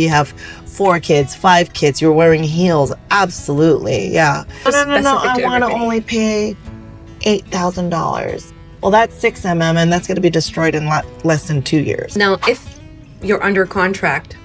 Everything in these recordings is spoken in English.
You have 4 kids, 5 kids, you're wearing heels. Absolutely, yeah. No, I want to only pay $8,000. Well, that's 6 mm, and that's going to be destroyed in less than 2 years. Now, if you're under contract,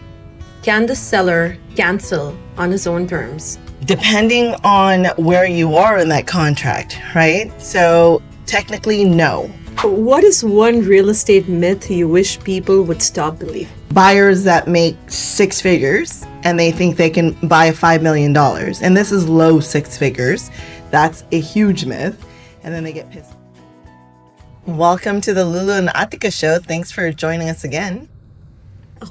can the seller cancel on his own terms? Depending on where you are in that contract, right? So technically, no. What is one real estate myth you wish people would stop believing? Buyers that make 6 figures and they think they can buy $5 million. And this is low 6 figures. That's a huge myth. And then they get pissed. Welcome to the Lulu and Aatika show. Thanks for joining us again.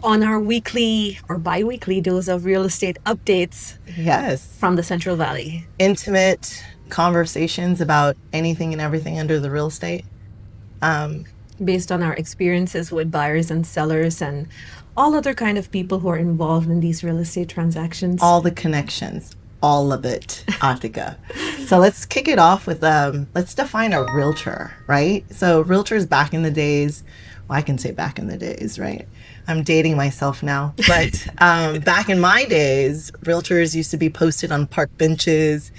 On our weekly or bi-weekly dose of real estate updates. Yes. From the Central Valley. Intimate conversations about anything and everything under the real estate. Based on our experiences with buyers and sellers and all other kind of people who are involved in these real estate transactions. All the connections, all of it, Aatika. So let's kick it off with, let's define a realtor, right? So realtors back in the days, well, I can say back in the days, right? I'm dating myself now, but back in my days, realtors used to be posted on park benches.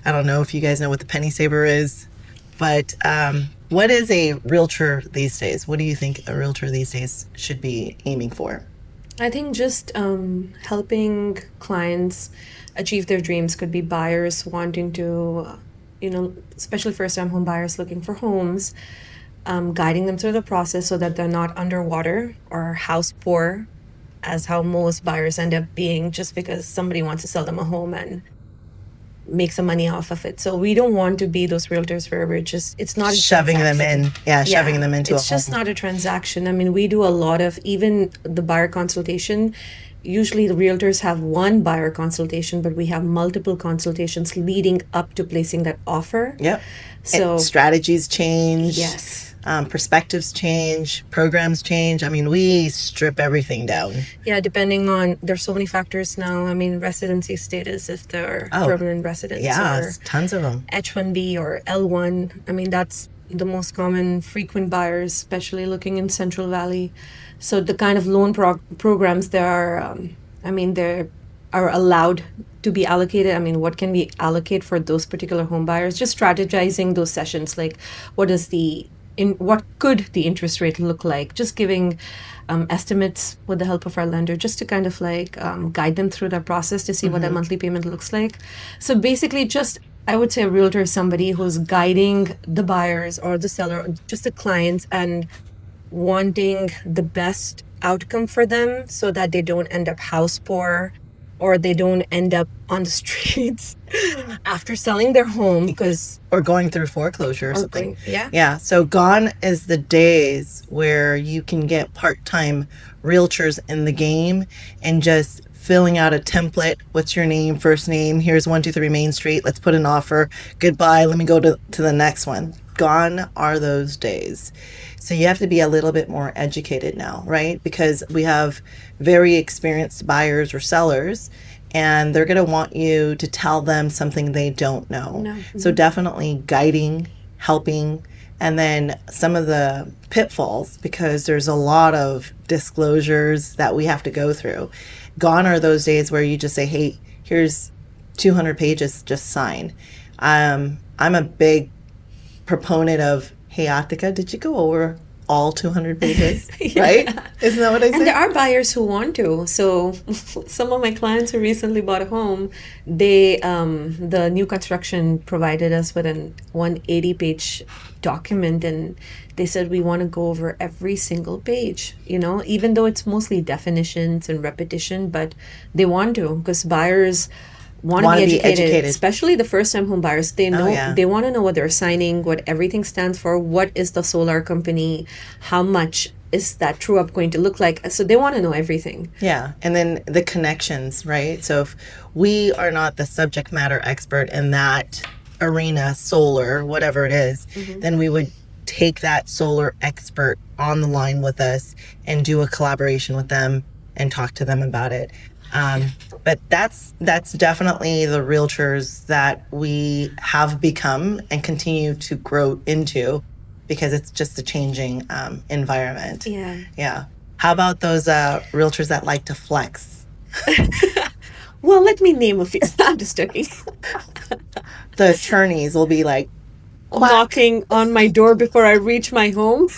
I don't know if you guys know what the penny saver is, but what is a realtor these days? What do you think a realtor these days should be aiming for? I think just helping clients achieve their dreams. Could be buyers wanting to, especially first-time home buyers looking for homes, guiding them through the process so that they're not underwater or house poor, as how most buyers end up being just because somebody wants to sell them a home and make some money off of it. So we don't want to be those realtors where we're just, it's not shoving them in. Yeah, shoving them into a home. It's just not a transaction. I mean, we do a lot of, even the buyer consultation. Usually the realtors have one buyer consultation, but we have multiple consultations leading up to placing that offer. Yep. So and strategies change. Yes. Perspectives change, programs change. I mean, we strip everything down. Yeah, depending on, there's so many factors now. I mean, residency status, if they're permanent residents. Yeah, or tons of them. H1B or L1. I mean, that's the most common frequent buyers, especially looking in Central Valley. So the kind of loan programs there are, they are allowed to be allocated. I mean, what can we allocate for those particular home buyers? Just strategizing those sessions, like what could the interest rate look like? Just giving estimates with the help of our lender, just to kind of guide them through that process to see what that monthly payment looks like. So basically, I would say a realtor is somebody who's guiding the buyers or the seller, just the clients, and wanting the best outcome for them so that they don't end up house poor or they don't end up on the streets after selling their home or going through foreclosure or something. Yeah. So gone is the days where you can get part-time realtors in the game and just filling out a template. What's your name, first name? Here's 123 Main Street. Let's put an offer. Goodbye. Let me go to the next one. Gone are those days. So you have to be a little bit more educated now, right? Because we have very experienced buyers or sellers, and they're going to want you to tell them something they don't know. No. So definitely guiding, helping, and then some of the pitfalls, because there's a lot of disclosures that we have to go through. Gone are those days where you just say, hey, here's 200 pages, just sign. I'm a big proponent of, hey, Aatika, did you go over all 200 pages? Yeah. Right? Isn't that what I said? And there are buyers who want to. So some of my clients who recently bought a home, the new construction provided us with an 180-page document, and they said we want to go over every single page, even though it's mostly definitions and repetition, but they want to, because buyers want to be educated, especially the first-time home buyers. They know they want to know what they're signing, what everything stands for, what is the solar company, how much is that true up going to look like. So they want to know everything. Yeah, and then the connections, right? So if we are not the subject matter expert in that arena, solar, whatever it is, then we would take that solar expert on the line with us and do a collaboration with them and talk to them about it. But that's definitely the realtors that we have become and continue to grow into, because it's just a changing environment. Yeah. Yeah. How about those realtors that like to flex? Well, let me name a few. I'm just joking. The attorneys will be like, quack, Knocking on my door before I reach my home.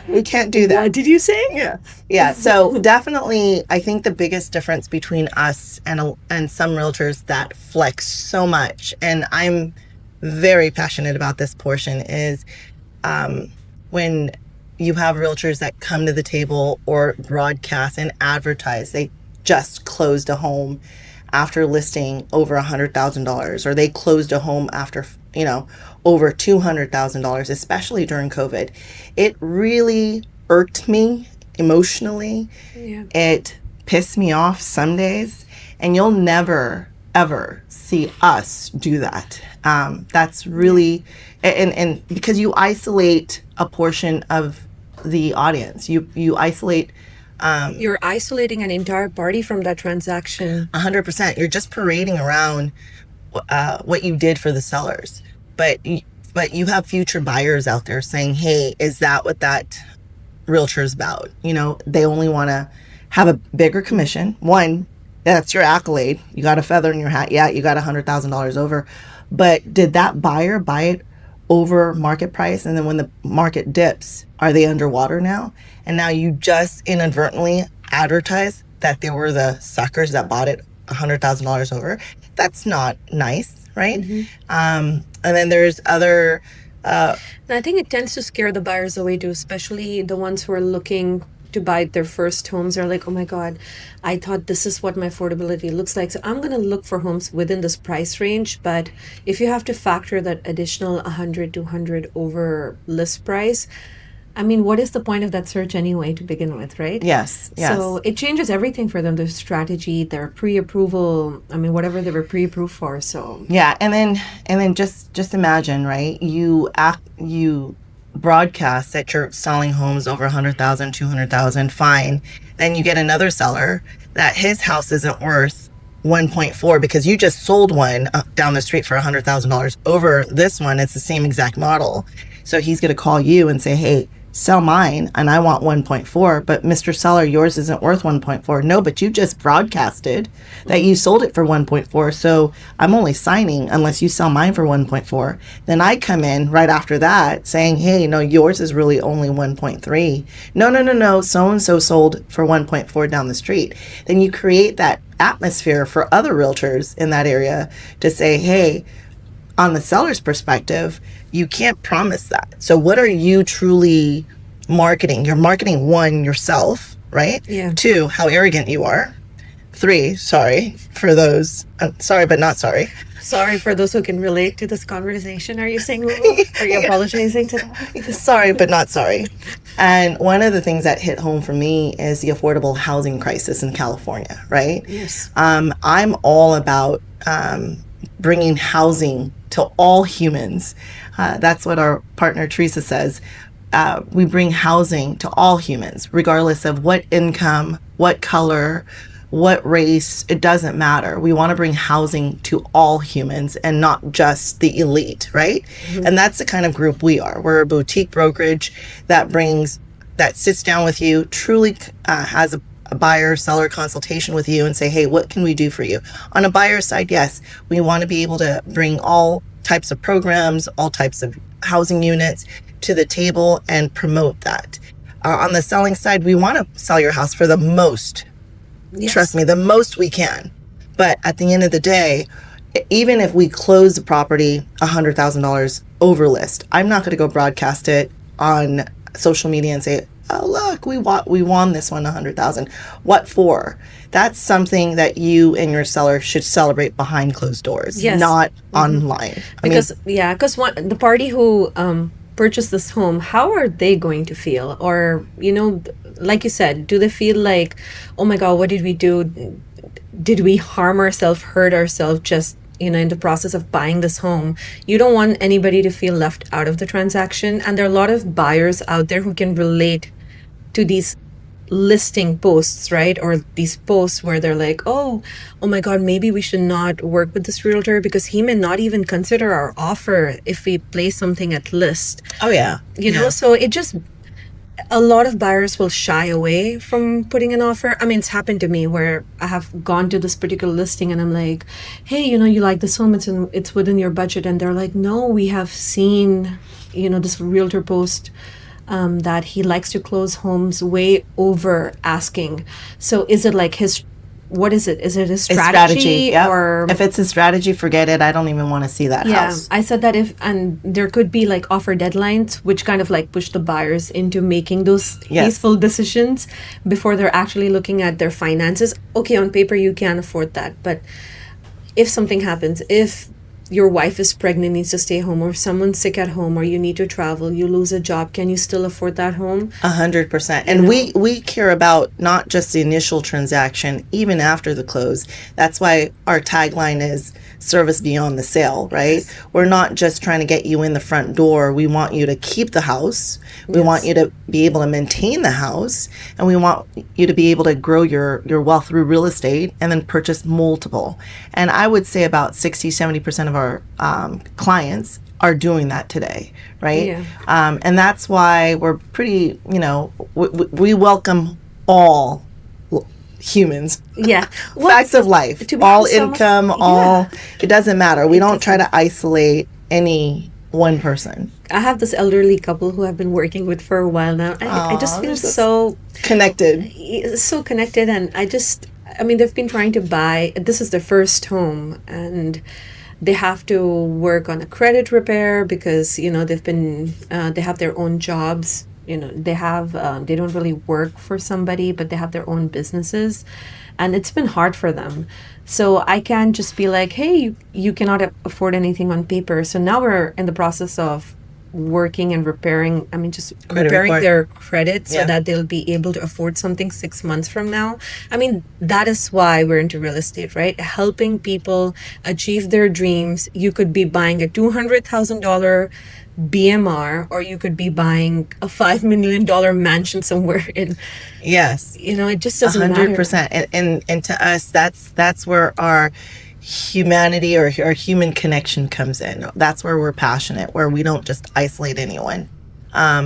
we can't do that. What did you say? Yeah. Yeah. So definitely, I think the biggest difference between us and some realtors that flex so much, and I'm very passionate about this portion, is when you have realtors that come to the table or broadcast and advertise, they just closed a home after listing over $100,000, or they closed a home after, over $200,000, especially during COVID. It really irked me emotionally. Yeah. It pissed me off some days, and you'll never ever see us do that. That's really, and because you isolate a portion of the audience, you isolate. You're isolating an entire party from that transaction. 100%. You're just parading around what you did for the sellers, but you have future buyers out there saying, "Hey, is that what that realtor is about?" They only want to have a bigger commission. One, that's your accolade. You got a feather in your hat. Yeah, you got $100,000 over, but did that buyer buy it over market price? And then when the market dips, are they underwater now? And now you just inadvertently advertise that they were the suckers that bought it $100,000 over. That's not nice, right? And then there's other. And I think it tends to scare the buyers away too, especially the ones who are looking to buy their first homes. Are like, oh my God, I thought this is what my affordability looks like, so I'm going to look for homes within this price range. But if you have to factor that additional 100, 200 over list price, I mean, what is the point of that search anyway to begin with, right? Yes. So it changes everything for them, their strategy, their pre-approval, I mean, whatever they were pre-approved for. So yeah, and then just imagine, right? You broadcast that you're selling homes over 100,000, 200,000, fine. Then you get another seller that his house isn't worth 1.4 because you just sold one down the street for $100,000 over this one. It's the same exact model. So he's going to call you and say, "Hey, sell mine and I want 1.4, but Mr. Seller, yours isn't worth 1.4. No, but you just broadcasted that you sold it for 1.4. So I'm only signing unless you sell mine for 1.4. Then I come in right after that saying, "Hey, no, yours is really only 1.3. No. So-and-so sold for 1.4 down the street." Then you create that atmosphere for other realtors in that area to say, "Hey, on the seller's perspective, you can't promise that. So what are you truly marketing? You're marketing, one, yourself, right? Yeah. Two, how arrogant you are. Three, sorry for those. Sorry, but not sorry. Sorry for those who can relate to this conversation. Are you saying, Lulu? Are you apologizing to that? Sorry, but not sorry. And one of the things that hit home for me is the affordable housing crisis in California, right? Yes. I'm all about bringing housing to all humans. That's what our partner Teresa says. We bring housing to all humans, regardless of what income, what color, what race, it doesn't matter. We want to bring housing to all humans and not just the elite, right? Mm-hmm. And that's the kind of group we are. We're a boutique brokerage that sits down with you, truly has a buyer seller consultation with you and say, "Hey, what can we do for you?" On a buyer side, yes, we want to be able to bring all types of programs, all types of housing units to the table and promote that. On the selling side, we want to sell your house for the most. Yes. Trust me, the most we can. But at the end of the day, even if we close the property $100,000 over list, I'm not going to go broadcast it on social media and say, "Oh, look, we won this one $100,000. What for?" That's something that you and your seller should celebrate behind closed doors, yes. Not online. Because the party who purchased this home, how are they going to feel? Or, like you said, do they feel like, "Oh my God, what did we do? Did we harm ourselves, hurt ourselves just in the process of buying this home?" You don't want anybody to feel left out of the transaction. And there are a lot of buyers out there who can relate to these listing posts, right? Or these posts where they're like, oh my God, maybe we should not work with this realtor because he may not even consider our offer if we place something at list. Oh yeah. So it just, A lot of buyers will shy away from putting an offer. I mean, it's happened to me where I have gone to this particular listing and I'm like, hey, you like this home, it's within your budget. And they're like, no, we have seen, this realtor post that he likes to close homes way over asking. So is it like what is it? Is it a strategy? Yep. Or if it's a strategy, forget it. I don't even want to see that house. I said that and there could be like offer deadlines, which kind of like push the buyers into making those hasteful decisions before they're actually looking at their finances. Okay, on paper, you can afford that. But if something happens, if your wife is pregnant, needs to stay home, or someone's sick at home, or you need to travel, you lose a job, can you still afford that home? 100%. And we care about not just the initial transaction, even after the close. That's why our tagline is service beyond the sale, right? Yes. We're not just trying to get you in the front door. We want you to keep the house. We want you to be able to maintain the house, and we want you to be able to grow your wealth through real estate and then purchase multiple. And I would say about 60-70% of our clients are doing that today, right? Yeah. And that's why we're pretty, we welcome all humans. Yeah. Facts of life. All income, it doesn't matter. We don't try to isolate any one person. I have this elderly couple who I've been working with for a while now. I just feel so connected. So connected. And they've been trying to buy, this is their first home, and they have to work on a credit repair because, they have their own jobs. They don't really work for somebody, but they have their own businesses, and it's been hard for them. So I can't just be like, hey, you cannot afford anything on paper. So now we're in the process of working and repairing their credit so that they'll be able to afford something 6 months from now. That is why we're into real estate, right? Helping people achieve their dreams. You could be buying a $200,000 BMR, or you could be buying a $5 million mansion somewhere in. Yes. It just doesn't 100%. matter. And to us, that's where our humanity or our human connection comes in. That's where we're passionate, where we don't just isolate anyone.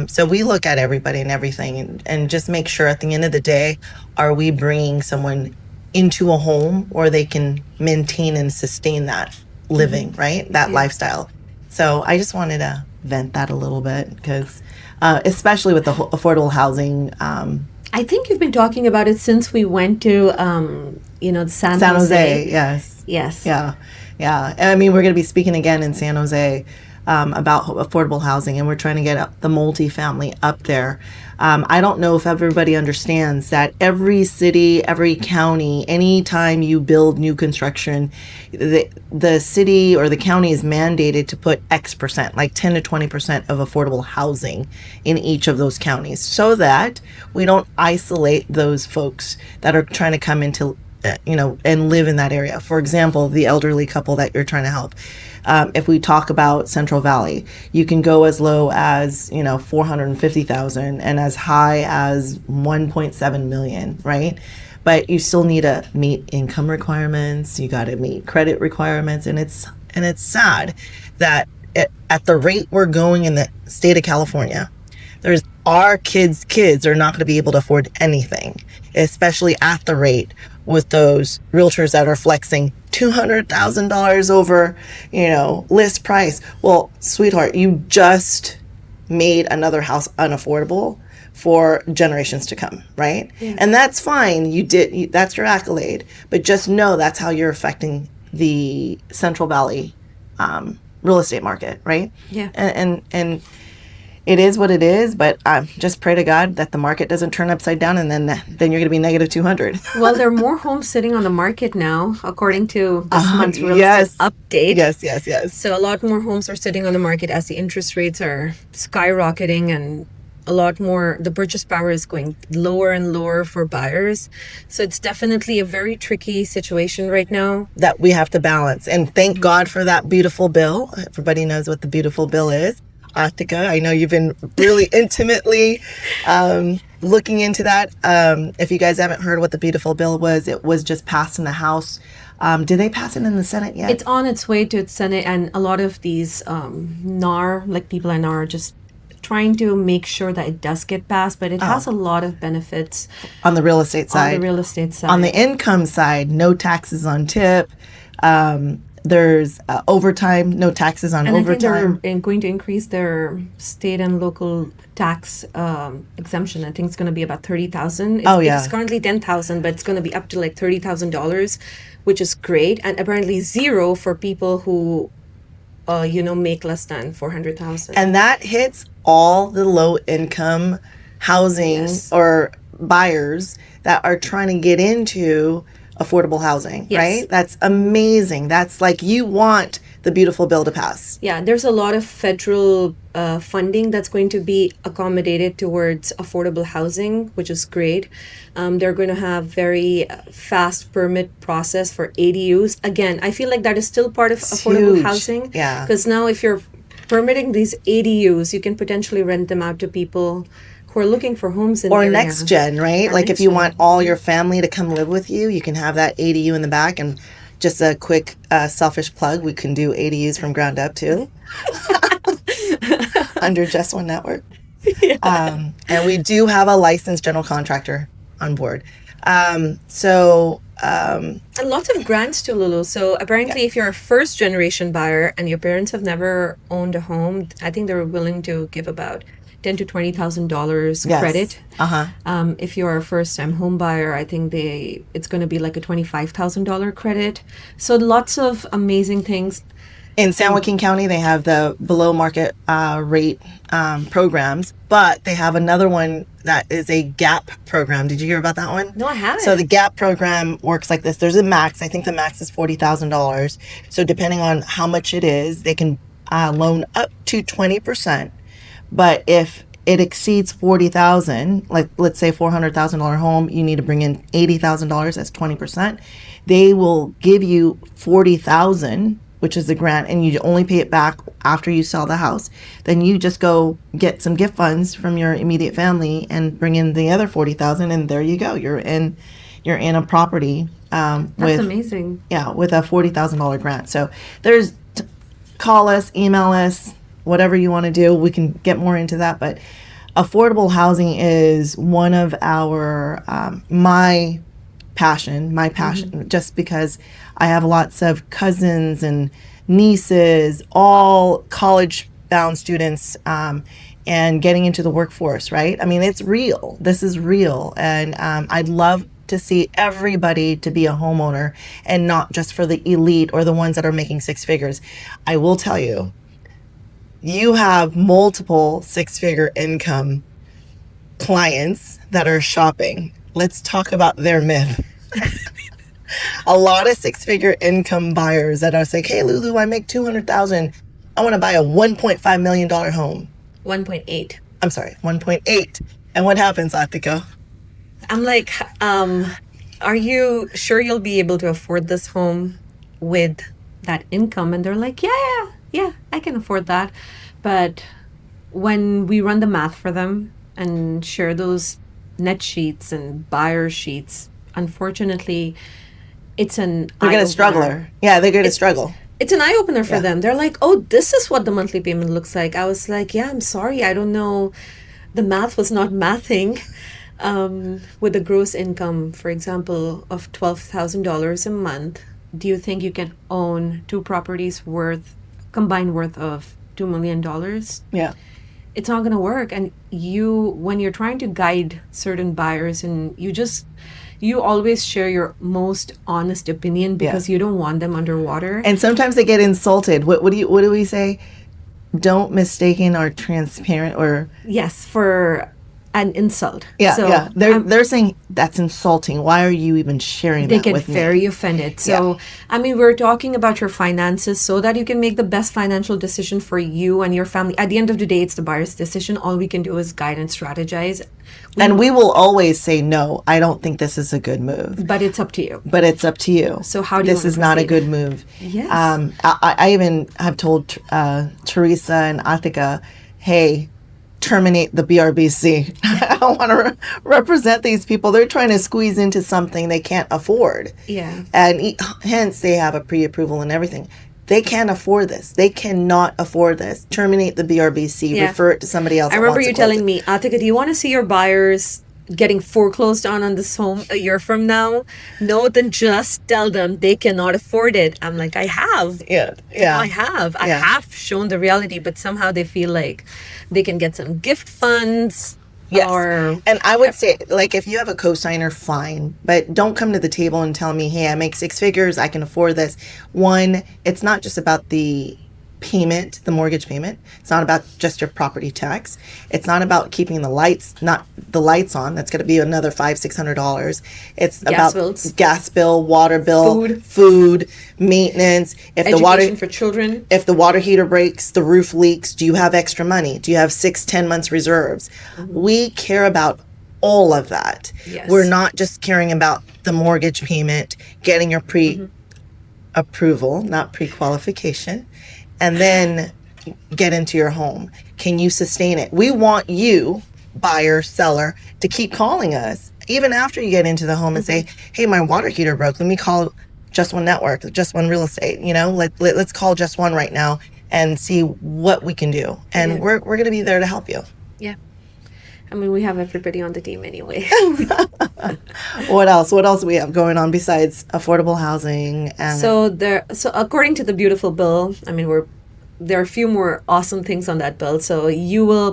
So we look at everybody and everything and just make sure at the end of the day, are we bringing someone into a home where they can maintain and sustain that living, right? That lifestyle. So I just wanted to vent that a little bit because especially with the affordable housing. I think you've been talking about it since we went to, San Jose. Yes. Yeah. And we're going to be speaking again in San Jose about affordable housing, and we're trying to get the multifamily up there. I don't know if everybody understands that every city, every county, anytime you build new construction, the city or the county is mandated to put X percent, like 10 to 20% of affordable housing in each of those counties, so that we don't isolate those folks that are trying to come into and live in that area. For example, the elderly couple that you're trying to help. If we talk about Central Valley, you can go as low as, $450,000 and as high as 1.7 million, right? But you still need to meet income requirements. You got to meet credit requirements. And it's sad that at the rate we're going in the state of California, there's our kids are not going to be able to afford anything, especially at the rate with those realtors that are flexing $200,000 over, list price. Well, sweetheart, you just made another house unaffordable for generations to come, right? Yeah. And that's fine. That's your accolade. But just know that's how you're affecting the Central Valley real estate market, right? Yeah. And it is what it is, but just pray to God that the market doesn't turn upside down, and then you're going to be negative 200. Well, there are more homes sitting on the market now, according to this month's real estate update. Yes. So a lot more homes are sitting on the market as the interest rates are skyrocketing, and a lot more, the purchase power is going lower and lower for buyers. So it's definitely a very tricky situation right now that we have to balance. And thank God for that beautiful bill. Everybody knows what the beautiful bill is. Aatika, I know you've been really intimately looking into that. If you guys haven't heard what the beautiful bill was, it was just passed in the House. Did they pass it in the Senate yet? It's on its way to its Senate, and a lot of these NAR, like people in NAR, are just trying to make sure that it does get passed, but it has a lot of benefits on the real estate side. on the real estate side. On the income side, no taxes on tip. There's overtime, no taxes on and overtime. I think they're going to increase their state and local tax exemption. I think it's going to be about $30,000. It's currently $10,000, but it's going to be up to like $30,000, which is great. And apparently zero for people who, make less than $400,000. And that hits all the low income housing or buyers that are trying to get into affordable housing, right? That's amazing. That's like, you want the beautiful bill to pass. Yeah, there's a lot of federal funding that's going to be accommodated towards affordable housing, which is great. They're going to have very fast permit process for ADUs. Again, I feel like that is still part of affordable housing. Yeah. Because now if you're permitting these ADUs, you can potentially rent them out to people who are looking for homes in the or area. next gen, right? Like if you want all your family to come live with you, you can have that ADU in the back. And just a quick selfish plug, we can do ADUs from ground up too. Under Just One Network. Yeah. And we do have a licensed general contractor on board. And lots of grants too, Lulu. So apparently if you're a first generation buyer and your parents have never owned a home, I think they're willing to give about $10,000 to $20,000 credit. If you're a first-time home buyer, I think it's going to be like a $25,000 credit. So lots of amazing things. In San Joaquin County, they have the below market rate programs, but they have another one that is a GAP program. Did you hear about that one? No, I haven't. So the GAP program works like this. There's a max. I think the max is $40,000. So depending on how much it is, they can loan up to 20%. But if it exceeds $40,000, like let's say $400,000 home, you need to bring in $80,000. That's 20%. They will give you $40,000, which is the grant, and you only pay it back after you sell the house. Then you just go get some gift funds from your immediate family and bring in the other $40,000, and there you go. You're in a property. That's amazing. Yeah, with a $40,000 grant. So call us, email us. Whatever you want to do, we can get more into that. But affordable housing is one of our, my passion, just because I have lots of cousins and nieces, all college-bound students, and getting into the workforce, right? I mean, it's real. This is real. And I'd love to see everybody to be a homeowner and not just for the elite or the ones that are making six figures. I will tell you, you have multiple six-figure income clients that are shopping. Let's talk about their myth. A lot of six-figure income buyers that are saying, hey, Lulu, I make $200,000. I want to buy a $1.5 million home. 1.8. I'm sorry, 1.8. And what happens, Aatika? I'm like, are you sure you'll be able to afford this home with that income? And they're like, yeah, I can afford that. But when we run the math for them and share those net sheets and buyer sheets, unfortunately, it's an They're going to struggle. Yeah, they're going to struggle. It's an eye-opener for them. They're like, oh, this is what the monthly payment looks like. I was like, yeah, I'm sorry. I don't know. The math was not mathing. With a gross income, for example, of $12,000 a month, do you think you can own two properties combined worth of $2 million? Yeah. It's not going to work. And when you're trying to guide certain buyers, and you always share your most honest opinion because you don't want them underwater. And sometimes they get insulted. What do we say? Don't mistaken or transparent or... Yes, for an insult. Yeah, so they're saying that's insulting. Why are you even sharing that with me? They get very offended. So, I mean, we're talking about your finances so that you can make the best financial decision for you and your family. At the end of the day, it's the buyer's decision. All we can do is guide and strategize. We will always say, no, I don't think this is a good move. But it's up to you. So how do you This is not a good move. Yes. I even have told Teresa and Aatika, hey, terminate the BRBC. I don't want to represent these people. They're trying to squeeze into something they can't afford. Yeah. And hence they have a pre-approval and everything. They can't afford this. They cannot afford this. Terminate the BRBC. Yeah. Refer it to somebody else. I that remember wants you to close telling it. me, Aatika, do you want to see your buyers getting foreclosed on this home a year from now? No, then just tell them they cannot afford it. I'm like, I have. Yeah, I have. I Yeah. have shown the reality, but somehow they feel like they can get some gift funds. Yes. Or And I would say, like, if you have a cosigner, fine. But don't come to the table and tell me, hey, I make 6 figures. I can afford this. One, it's not just about the payment, the mortgage payment. It's not about just your property tax. It's not about keeping the lights on. That's going to be another $500-$600. It's about bills. gas bill, water bill, Food. food, maintenance. If education for children. if the water heater breaks, the roof leaks, do you have extra money? Do you have 6-10 months reserves? We care about all of that. Yes. We're not just caring about the mortgage payment, getting your pre-approval, not pre-qualification, and then get into your home. Can you sustain it? We want you, buyer, seller, to keep calling us even after you get into the home and say, hey, my water heater broke. Let me call Just One Network, Just One Real Estate. Let's call Just One right now and see what we can do. And we're going to be there to help you. Yeah. I mean, we have everybody on the team anyway. What else? What else do we have going on besides affordable housing? And So according to the beautiful bill, I mean, there are a few more awesome things on that bill. So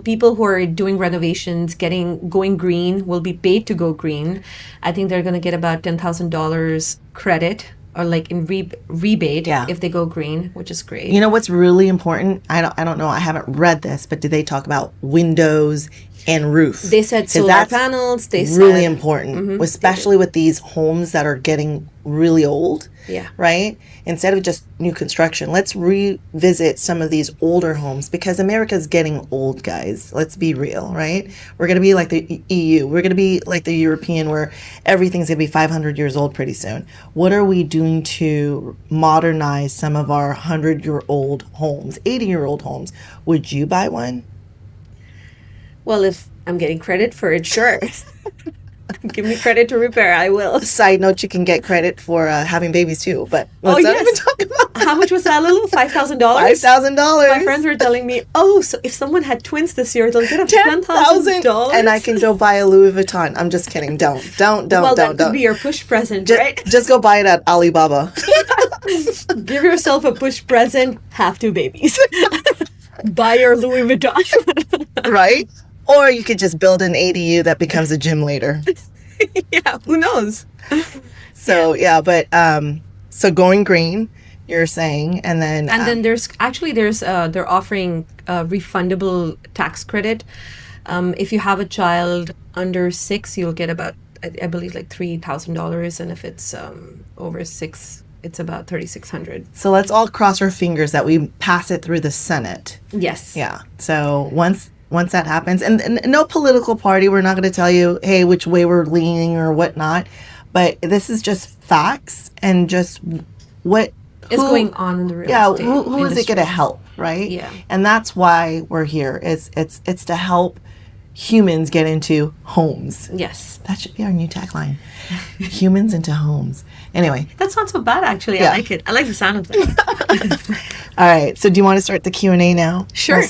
people who are doing renovations, going green, will be paid to go green. I think they're going to get about $10,000 credit or like in rebate if they go green, which is great. You know what's really important? I don't know. I haven't read this, but did they talk about windows and roof? They said solar panels. They said really important, especially with these homes that are getting really old. Yeah. Right? Instead of just new construction, let's revisit some of these older homes because America's getting old, guys. Let's be real, right? We're going to be like the EU. We're going to be like the European where everything's going to be 500 years old pretty soon. What are we doing to modernize some of our 100-year-old homes, 80-year-old homes? Would you buy one? Well, if I'm getting credit for it, sure. Give me credit to repair, I will. Side note, you can get credit for having babies too, but let's not even talk about that. How much was that, Lulu? $5,000? $5,000. My friends were telling me, so if someone had twins this year, they'll get a $10,000. And I can go buy a Louis Vuitton. I'm just kidding. Don't. Well, that could be your push present, right? Just go buy it at Alibaba. Give yourself a push present, have 2 babies. Buy your Louis Vuitton. Right? Or you could just build an ADU that becomes a gym later. Yeah, who knows? So, so going green, you're saying, and then there's they're offering a refundable tax credit. If you have a child under 6, you'll get about, I believe, like $3,000, and if it's over 6, it's about $3,600. So let's all cross our fingers that we pass it through the Senate. Yes. Yeah. So once that happens, and no political party, we're not going to tell you, hey, which way we're leaning or whatnot, but this is just facts and just what is going on in the real estate who is it going to help, right? Yeah. And that's why we're here. It's to help humans get into homes. Yes. That should be our new tagline. Humans into homes. Anyway. That's not so bad, actually. Yeah. I like it. I like the sound of it. All right. So do you want to start the Q&A now? Sure.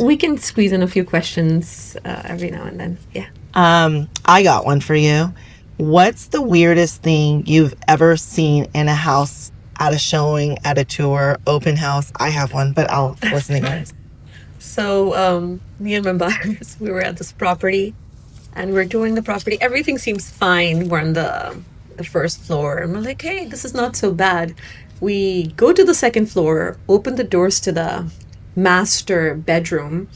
We can squeeze in a few questions every now and then. Yeah. I got one for you. What's the weirdest thing you've ever seen in a house, at a showing, at a tour, open house? I have one, but I'll listen to yours. So me and my buyers, we were at this property and we're touring the property. Everything seems fine. We're on the first floor and we're like, hey, this is not so bad. We go to the second floor, open the doors to the master bedroom,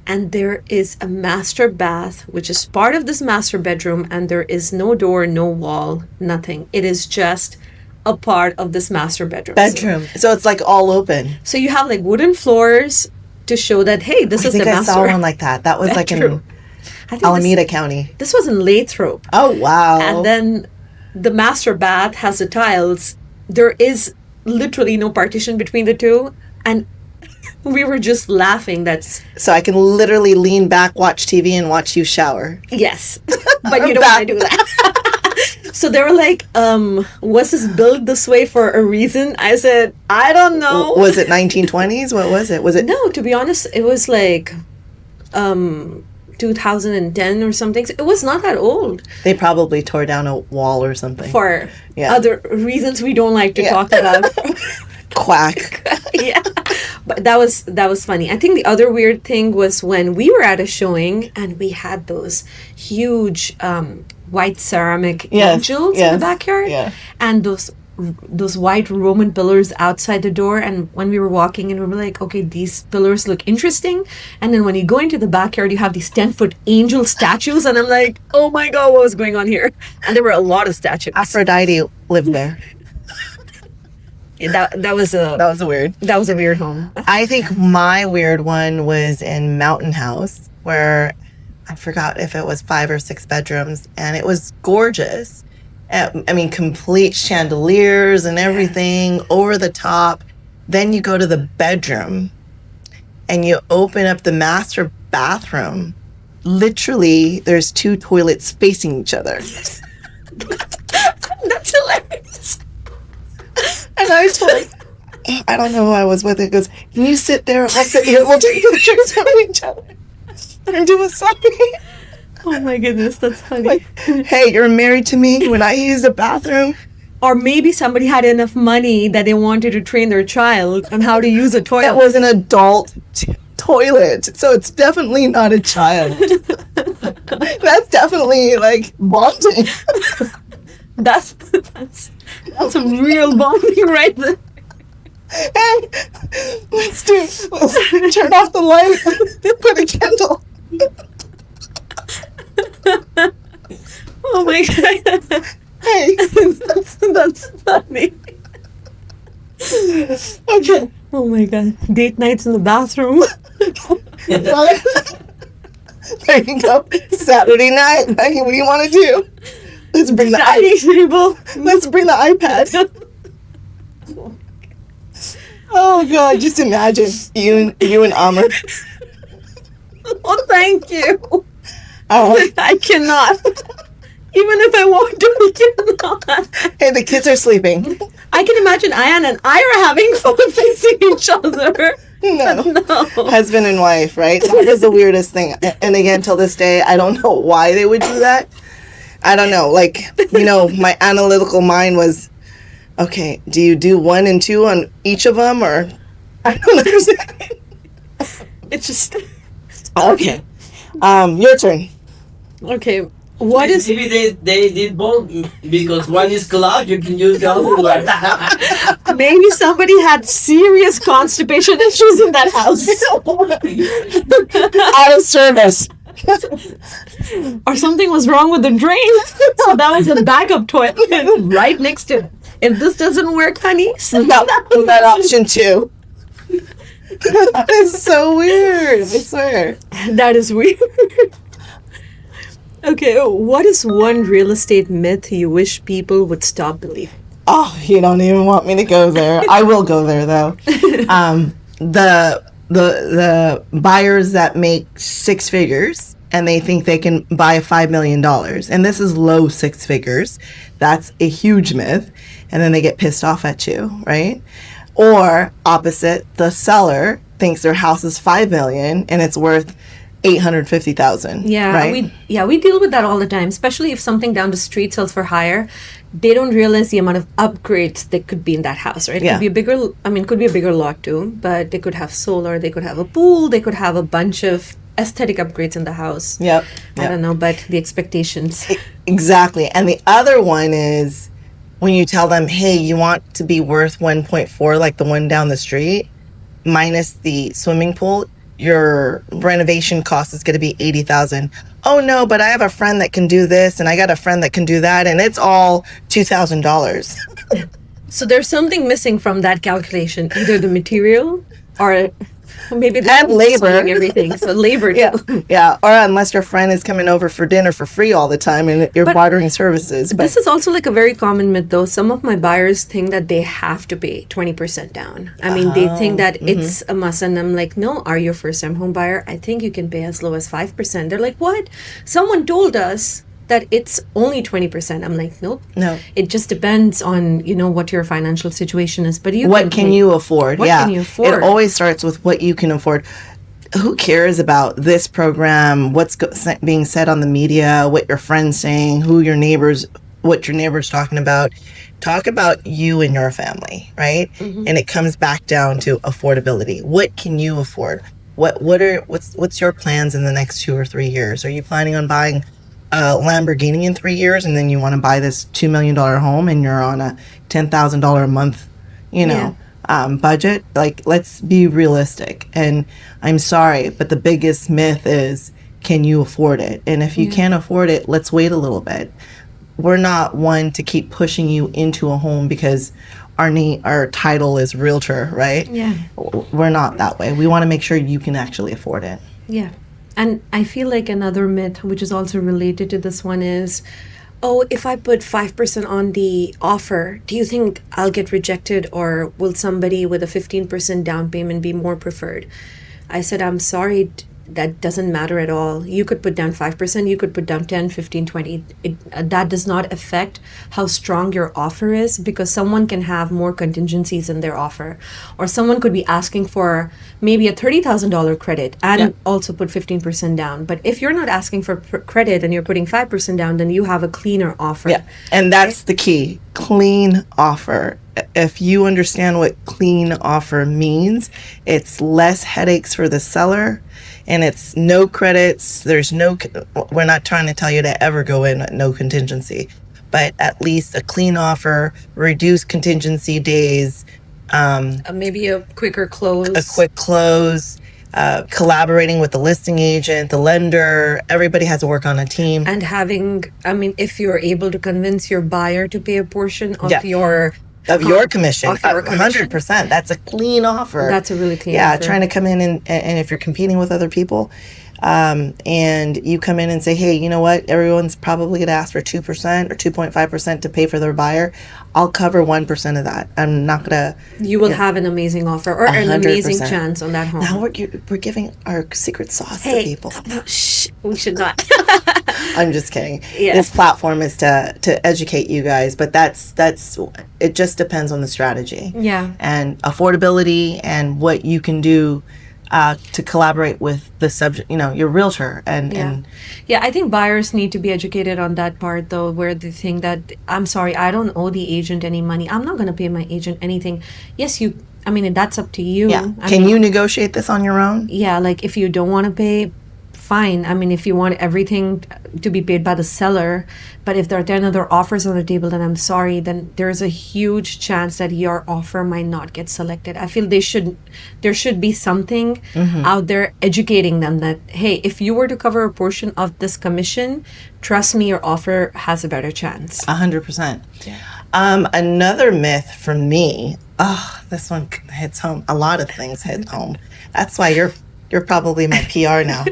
and there is a master bath, which is part of this master bedroom, and there is no door, no wall, nothing. It is just a part of this master bedroom. So it's like all open. So you have like wooden floors to show that, hey, this is the master. I think I saw one like that. That was like in Alameda County. This was in Lathrop. Oh, wow. And then the master bath has the tiles. There is literally no partition between the two. And we were just laughing. So I can literally lean back, watch TV, and watch you shower. Yes. But you don't want to do that. So they were like, was this built this way for a reason? I said, I don't know. Was it 1920s? What was it? Was it? No, to be honest, it was like 2010 or something. It was not that old They probably tore down a wall or something. for Yeah. other reasons we don't like to Yeah. talk about. Quack. Yeah, but that was funny. I think the other weird thing was when we were at a showing and we had those huge white ceramic Yes, angels in yes, the backyard, yeah. and those white Roman pillars outside the door. And when we were walking in, we were like, okay, these pillars look interesting. And then when you go into the backyard, you have these 10-foot angel statues, and I'm like, oh my god, what was going on here? And there were a lot of statues. Aphrodite lived there. That was That was weird. a weird home. I think my weird one was in Mountain House, where I forgot if it was 5 or 6 bedrooms, and it was gorgeous. I mean, complete chandeliers and everything over the top. Then you go to the bedroom and you open up the master bathroom. Literally, there's 2 toilets facing each other. That's hilarious. And I was like, I don't know who I was with. It goes, can you sit there? I'll sit here. We'll take pictures of each other and do a selfie. Oh my goodness, that's funny. Like, hey, you're married to me when I use the bathroom. Or maybe somebody had enough money that they wanted to train their child on how to use a toilet. That was an adult toilet, so it's definitely not a child. That's definitely like bonding. That's some real bonding right there. Hey, let's turn off the light, put a candle. Oh my god. Hey, That's funny. okay. Oh my god. Date nights in the bathroom. There you go. Saturday night. Hey, what do you want to do? Let's bring the Dining table. Let's bring the iPad. Oh god, just imagine you and Amr. Oh, thank you. Oh, I cannot. Even if I want to, I cannot. hey, the kids are sleeping. I can imagine Ayan and Ira having fun facing each other. No. No. Husband and wife, right? That is the weirdest thing. And again, till this day, I don't know why they would do that. I don't know. Like, my analytical mind was, okay, do you do 1 and 2 on each of them, or I don't understand. It's just Okay, your turn. okay. What is Maybe they did both because one is clogged, you can use the other one. maybe somebody had serious constipation issues in that house, Out of service. or something was wrong with the drain. So that was a backup toilet right next to it. If this doesn't work, honey, That option 2. That is so weird. I swear. that is weird. Okay, what is one real estate myth you wish people would stop believing? Oh, you don't even want me to go there. I will go there though. The buyers that make 6 figures and they think they can buy $5 million, and this is low 6 figures. That's a huge myth, and then they get pissed off at you, right? Or opposite, the seller thinks their house is $5 million and it's worth $850,000. Yeah, right. we deal with that all the time, especially if something down the street sells for higher. They don't realize the amount of upgrades that could be in that house, right? It Yeah. could be a bigger lot too, but they could have solar, they could have a pool, they could have a bunch of aesthetic upgrades in the house. Yep. I don't know, but the expectations. Exactly. And the other one is when you tell them, hey, you want to be worth 1.4 like the one down the street, minus the swimming pool, your renovation cost is going to be $80,000. Oh no, but I have a friend that can do this and I got a friend that can do that, and it's all $2,000. So there's something missing from that calculation, either the material or maybe the And labor. everything. So labor too. Yeah. Yeah. Or unless your friend is coming over for dinner for free all the time and you're But bartering services. But This is also like a very common myth, though. Some of my buyers think that they have to pay 20% down. I mean, they think that it's a must. And I'm like, no, are you a first time home buyer? I think you can pay as low as 5%. They're like, what? Someone told us that it's only 20%. I'm like, nope. No. It just depends on, what your financial situation is. But what can you afford? What can you afford? It always starts with what you can afford. Who cares about this program, what's being said on the media, what your friends saying, what your neighbors talking about. Talk about you and your family, right? Mm-hmm. And it comes back down to affordability. What can you afford? What's your plans in the next 2 or 3 years? Are you planning on buying a Lamborghini in 3 years, and then you want to buy this $2 million home, and you're on a $10,000 a month, budget? Like, let's be realistic. And I'm sorry, but the biggest myth is, can you afford it? And if you can't afford it, let's wait a little bit. We're not one to keep pushing you into a home because our title is realtor, right? Yeah. We're not that way. We want to make sure you can actually afford it. Yeah. And I feel like another myth, which is also related to this one, is, oh, if I put 5% on the offer, do you think I'll get rejected, or will somebody with a 15% down payment be more preferred? I said, I'm sorry, that doesn't matter at all. You could put down 5%, you could put down 10, 15, 20. That does not affect how strong your offer is, because someone can have more contingencies in their offer, or someone could be asking for maybe a $30,000 credit and also put 15% down. But if you're not asking for credit and you're putting 5% down, then you have a cleaner offer. Yeah, and that's the key. Clean offer. If you understand what clean offer means, it's less headaches for the seller, and it's no credits. We're not trying to tell you to ever go in at no contingency, but at least a clean offer, reduced contingency days, maybe a quicker close. A quick close, collaborating with the listing agent, the lender. Everybody has to work on a team. And if you're able to convince your buyer to pay a portion of your commission, 100%. That's a clean offer. That's a really clean offer. Yeah, trying to come in and if you're competing with other people, and you come in and say, hey, you know what? Everyone's probably going to ask for 2% or 2.5% to pay for their buyer. I'll cover 1% of that. I'm not going to. You will have an amazing offer, or 100%. An amazing chance on that home. Now we're giving our secret sauce to people. Shh, we should not. I'm just kidding. Yeah. This platform is to educate you guys, but that's it just depends on the strategy. Yeah. And affordability and what you can do to collaborate with the subject, your realtor. Yeah, I think buyers need to be educated on that part, though, where they think that, I'm sorry, I don't owe the agent any money. I'm not going to pay my agent anything. Yes, that's up to you. Yeah. Can you negotiate this on your own? Yeah, like if you don't want to pay, fine. If you want everything to be paid by the seller, but if there are 10 other offers on the table, then I'm sorry, then there's a huge chance that your offer might not get selected. I feel there should be something out there educating them that, hey, if you were to cover a portion of this commission, trust me, your offer has a better chance. 100%. Yeah. Another myth for me, this one hits home. A lot of things hit home. That's why you're probably my PR now.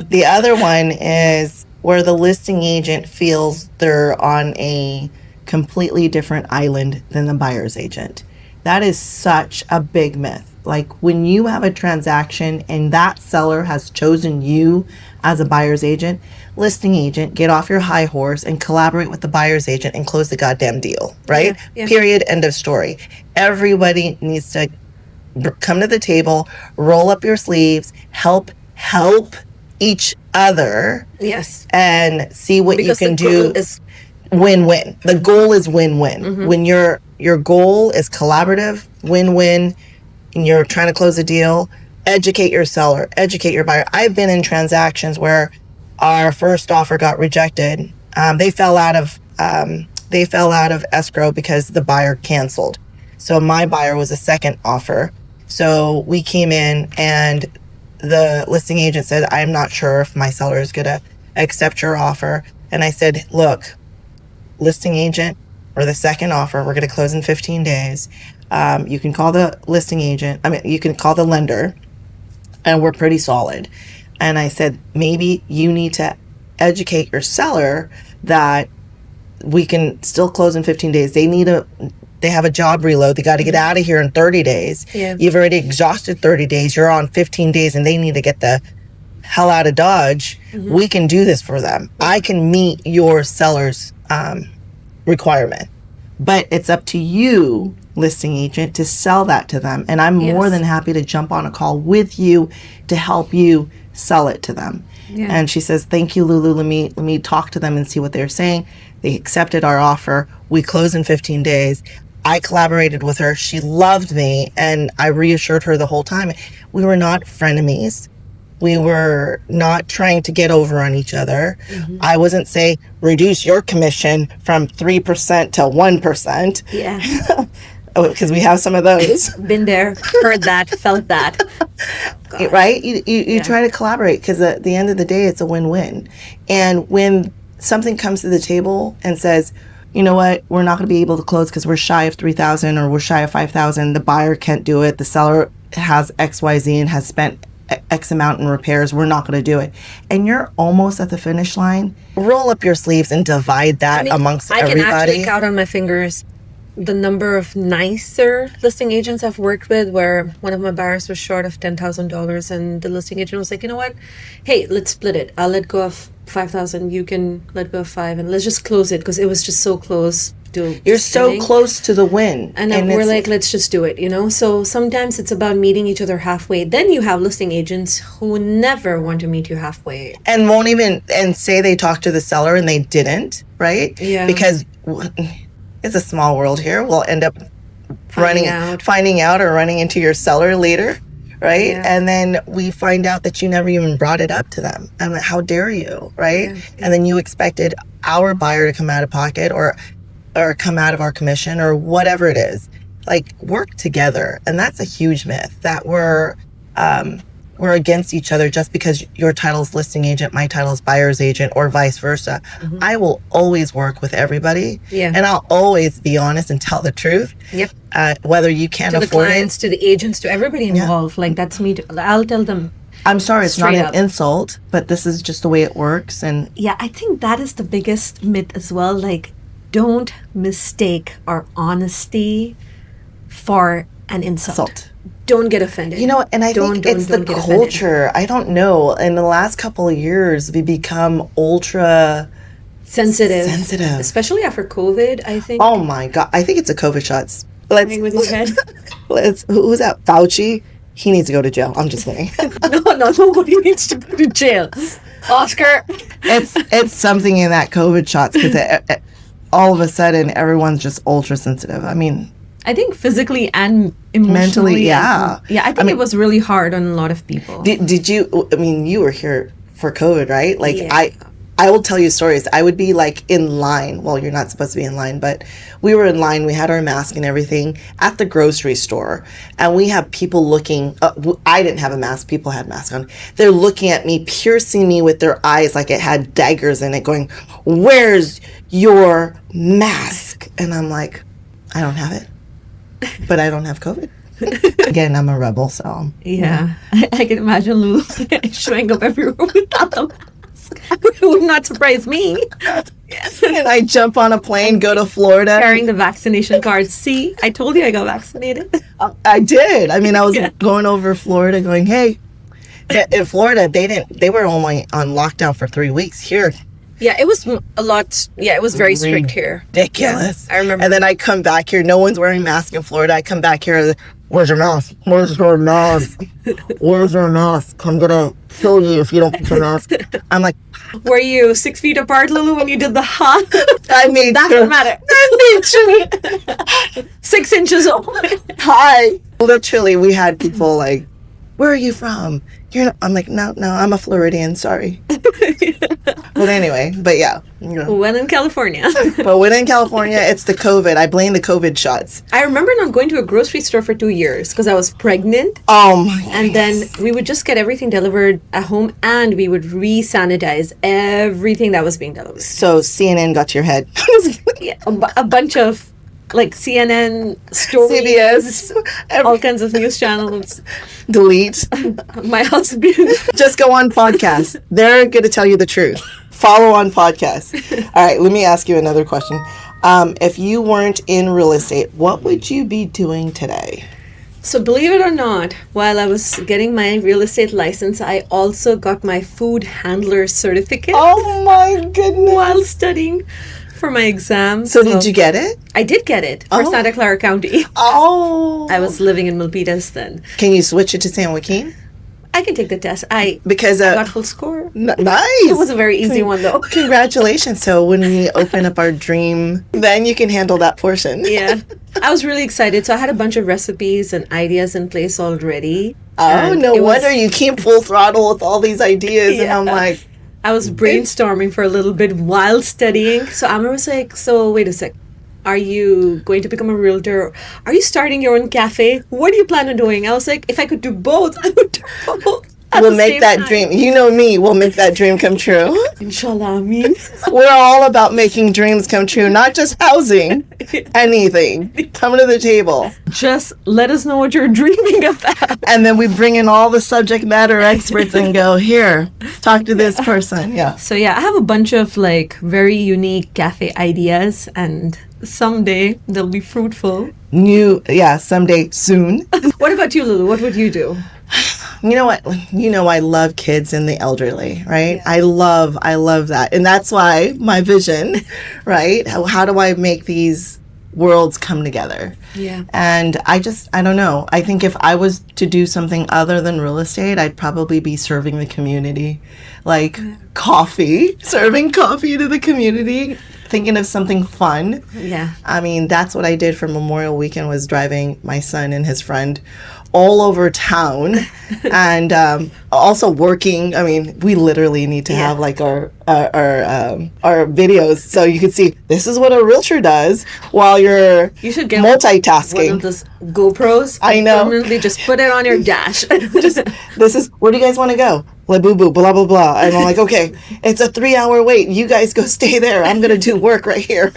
The other one is where the listing agent feels they're on a completely different island than the buyer's agent. That is such a big myth. Like, when you have a transaction and that seller has chosen you as a buyer's agent, listing agent, get off your high horse and collaborate with the buyer's agent and close the goddamn deal, right? Yeah. Period. End of story. Everybody needs to come to the table, roll up your sleeves, help each other. Yes. And see what because you can do. Is win-win. The goal is win-win. When your goal is collaborative, win-win, and you're trying to close a deal, educate your seller, educate your buyer. I've been in transactions where our first offer got rejected. They fell out of escrow because the buyer canceled. So my buyer was a second offer. So we came in and the listing agent said, I'm not sure if my seller is going to accept your offer. And I said, look, listing agent, or the second offer, we're going to close in 15 days. You can call the listing agent. You can call the lender, and we're pretty solid. And I said, maybe you need to educate your seller that we can still close in 15 days. They have a job reload. They got to get out of here in 30 days. Yeah. You've already exhausted 30 days. You're on 15 days, and they need to get the hell out of Dodge, we can do this for them. I can meet your seller's requirement. But it's up to you, listing agent, to sell that to them. And I'm more than happy to jump on a call with you to help you sell it to them. Yeah. And she says, thank you, Lulu. Let me talk to them and see what they're saying. They accepted our offer. We closed in 15 days. I collaborated with her. She loved me. And I reassured her the whole time. We were not frenemies. We were not trying to get over on each other. I wasn't saying, reduce your commission from 3% to 1%. Yeah. Because we have some of those. Been there, heard that, felt that. God. Right? You try to collaborate, because at the end of the day, it's a win-win. And when something comes to the table and says, you know what, we're not going to be able to close because we're shy of 3,000 or we're shy of 5,000. The buyer can't do it. The seller has XYZ and has spent X amount in repairs. We're not going to do it. And you're almost at the finish line. Roll up your sleeves and divide that amongst everybody. I can actually count on my fingers the number of nicer listing agents I've worked with where one of my buyers was short of $10,000 and the listing agent was like, you know what? Hey, let's split it. I'll let go of 5,000. You can let go of 5 and let's just close it, because it was just so close. You're so close to the win. And we're like, let's just do it, you know? So sometimes it's about meeting each other halfway. Then you have listing agents who never want to meet you halfway. And won't even, and say they talked to the seller and they didn't, right? Yeah. Because it's a small world here. We'll end up finding out or running into your seller later, right? Yeah. And then we find out that you never even brought it up to them. And how dare you, right? Yeah. And then you expected our buyer to come out of pocket or come out of our commission or whatever it is. Like, work together. And that's a huge myth, that we're against each other just because your title's listing agent, my title's buyer's agent, or vice versa. I will always work with everybody. Yeah. And I'll always be honest and tell the truth. Yep. Whether you can't afford it. To the clients, to the agents, to everybody involved. Like, that's me. I'll tell them. I'm sorry, it's not an insult, but this is just the way it works. And yeah, I think that is the biggest myth as well. Like, don't mistake our honesty for an insult. Don't get offended. You know, and I think it's the culture. I don't know. In the last couple of years, we become ultra sensitive. Especially after COVID, I think. Oh my God. I think it's a COVID shots. With your head. Who's that? Fauci? He needs to go to jail. I'm just kidding. No, nobody needs to go to jail. Oscar. It's something in that COVID shots, because all of a sudden everyone's just ultra sensitive. I mean, I think physically and emotionally. Mentally, yeah. I think it was really hard on a lot of people. Did you, I mean, you were here for COVID, right? Like, yeah. I will tell you stories. I would be like in line. Well, you're not supposed to be in line, but we were in line. We had our mask and everything at the grocery store. And we have people looking. I didn't have a mask. People had masks on. They're looking at me, piercing me with their eyes like it had daggers in it, going, "Where's your mask?" And I'm like, I don't have it. But I don't have COVID. Again, I'm a rebel, so. Yeah. I can imagine Lulu showing up everywhere without the mask. It would not surprise me. And I jump on a plane, go to Florida. Carrying the vaccination card. See, I told you I got vaccinated. I did. I mean, I was going over Florida going, hey. In Florida, they were only on lockdown for 3 weeks. Here. Yeah, it was a lot. Yeah, it was very strict here. Ridiculous. Yeah, I remember. And then I come back here. No one's wearing masks in Florida. I come back here. Where's your mask? Where's your mask? Where's your mask? I'm going to kill you if you don't put your mask. I'm like. Were you 6 feet apart, Lulu, when you did the huh? I mean, that doesn't matter. I made sure. 6 inches away. Hi. Literally, we had people like, where are you from? I'm like, no, I'm a Floridian, sorry. But anyway, but yeah. You know. When in California. But when in California, it's the COVID. I blame the COVID shots. I remember not going to a grocery store for 2 years because I was pregnant. Oh my goodness. And then we would just get everything delivered at home and we would re-sanitize everything that was being delivered. So CNN got to your head. Yeah, a bunch of like CNN, stories, CBS, all kinds of news channels. Delete. My husband. Just go on podcasts. They're going to tell you the truth. Follow on podcasts. All right, let me ask you another question. If you weren't in real estate, what would you be doing today? So believe it or not, while I was getting my real estate license, I also got my food handler certificate Oh my goodness. while studying for my exams. So did you get it? I did get it for Oh. Santa Clara County. Oh. I was living in Milpitas then. Can you switch it to San Joaquin? I can take the test. I Because got full score. nice. It was a very easy one though. Congratulations. So when we open up our dream, then you can handle that portion. Yeah. I was really excited. So I had a bunch of recipes and ideas in place already. Oh, And no it was- wonder you keep full throttle with all these ideas. And Yeah. I'm like, I was brainstorming for a little bit while studying. So Amber was like, so wait a sec. Are you going to become a realtor? Are you starting your own cafe? What do you plan on doing? I was like, if I could do both, I would do both. at we'll the make same that time. dream. You know me, we'll make that dream come true. Inshallah, I mean. We're all about making dreams come true, not just housing, anything. Come to the table. Just let us know what you're dreaming about. And then we bring in all the subject matter experts and go, here, talk to this person. Yeah. So yeah, I have a bunch of like very unique cafe ideas, and someday they'll be fruitful. Someday soon. What about you, Lulu? What would you do? You know what? You know I love kids and the elderly, right? Yeah. I love that. And that's why my vision, right? How do I make these worlds come together? Yeah. And I don't know. I think if I was to do something other than real estate, I'd probably be serving the community. Like coffee, serving coffee to the community, thinking of something fun. Yeah. I mean, that's what I did for Memorial Weekend, was driving my son and his friend all over town and also working. I mean, we literally need to have like our videos so you can see this is what a realtor does while you're You should get one multitasking. of those GoPros. I know. Permanently just put it on your dash. This is, where do you guys want to go? Blah, boo, boo, blah, blah, blah. And I'm like, okay, it's a 3-hour wait. You guys go stay there. I'm going to do work right here.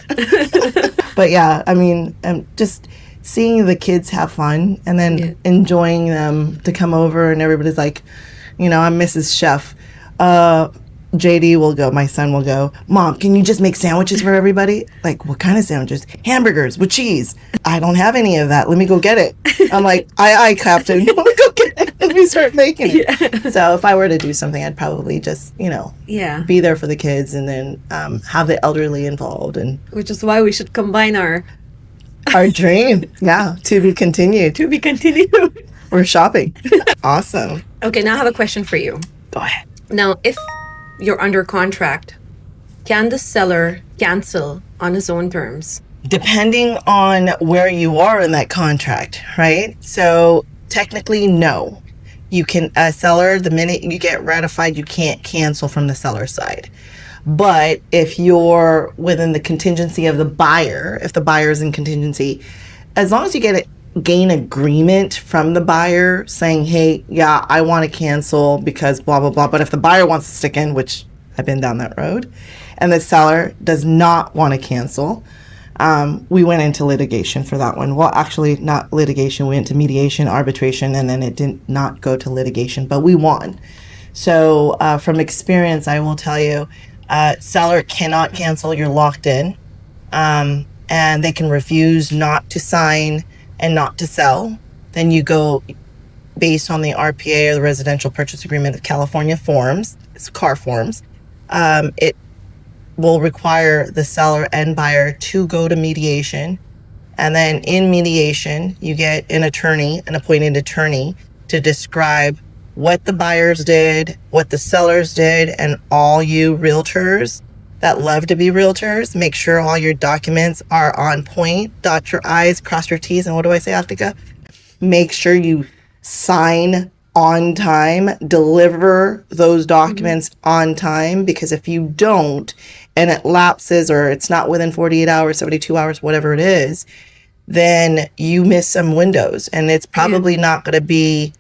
But yeah, I mean, just seeing the kids have fun and then enjoying them to come over, and everybody's like, you know, I'm Mrs. Chef. JD will go, my son will go, Mom, can you just make sandwiches for everybody? Like, what kind of sandwiches? Hamburgers with cheese. I don't have any of that. Let me go get it. I'm like, aye, Captain. Let me go get it. And we start making it. So if I were to do something, I'd probably just, you know, Yeah. be there for the kids and then have the elderly involved. And Which is why we should combine our our dream, yeah, to be continued. to be continued. We're shopping. Awesome. Okay, now I have a question for you. Go ahead. Now, if you're under contract, can the seller cancel on his own terms? Depending on where you are in that contract, right? So technically, no. You can, a seller, the minute you get ratified, you can't cancel from the seller side. But if you're within the contingency of the buyer, if the buyer is in contingency, as long as you gain agreement from the buyer saying, hey, yeah, I want to cancel because blah, blah, blah. But if the buyer wants to stick in, which I've been down that road, and the seller does not want to cancel, we went into litigation for that one. Well, actually, not litigation. We went to mediation, arbitration, and then it did not go to litigation, but we won. So from experience, I will tell you, seller cannot cancel. You're locked in. And they can refuse not to sign and not to sell. Then you go based on the RPA, or the Residential Purchase Agreement of California forms, it's CAR forms. It will require the seller and buyer to go to mediation. And then in mediation, you get an attorney, an appointed attorney, to describe what the buyers did, what the sellers did, and all you realtors that love to be realtors, make sure all your documents are on point, dot your I's, cross your T's, and what do I say, Aatika? Make sure you sign on time, deliver those documents on time, because if you don't, and it lapses or it's not within 48 hours, 72 hours, whatever it is, then you miss some windows, and it's probably not going to be,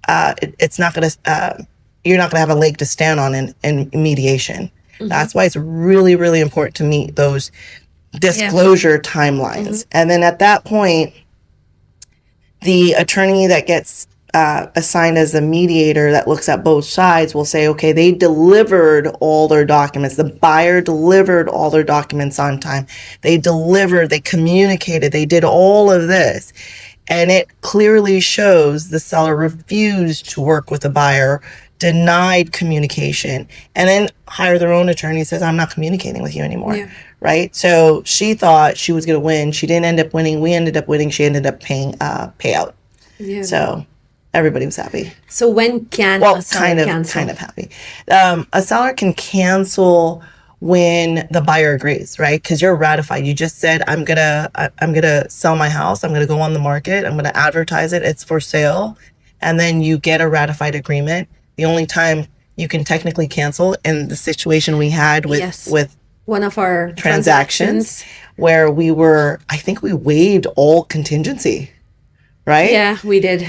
it's not going to, you're not going to have a leg to stand on in mediation. That's why it's really, really important to meet those disclosure timelines. And then at that point, the attorney that gets assigned as a mediator that looks at both sides will say, okay, they delivered all their documents. The buyer delivered all their documents on time. They delivered, they communicated, they did all of this. And it clearly shows the seller refused to work with the buyer, denied communication, and then hire their own attorney, says, I'm not communicating with you anymore. Yeah. Right? So she thought she was going to win. She didn't end up winning. We ended up winning. She ended up paying payout. Yeah. So everybody was happy. So when can Well, a seller cancel? kind of happy. A seller can cancel when the buyer agrees, right? Because you're ratified. You just said, I'm gonna sell my house. I'm gonna go on the market. I'm gonna advertise it. It's for sale, and then you get a ratified agreement. The only time you can technically cancel in the situation we had with Yes. with One of our transactions where I think we waived all contingency, right? Yeah, we did.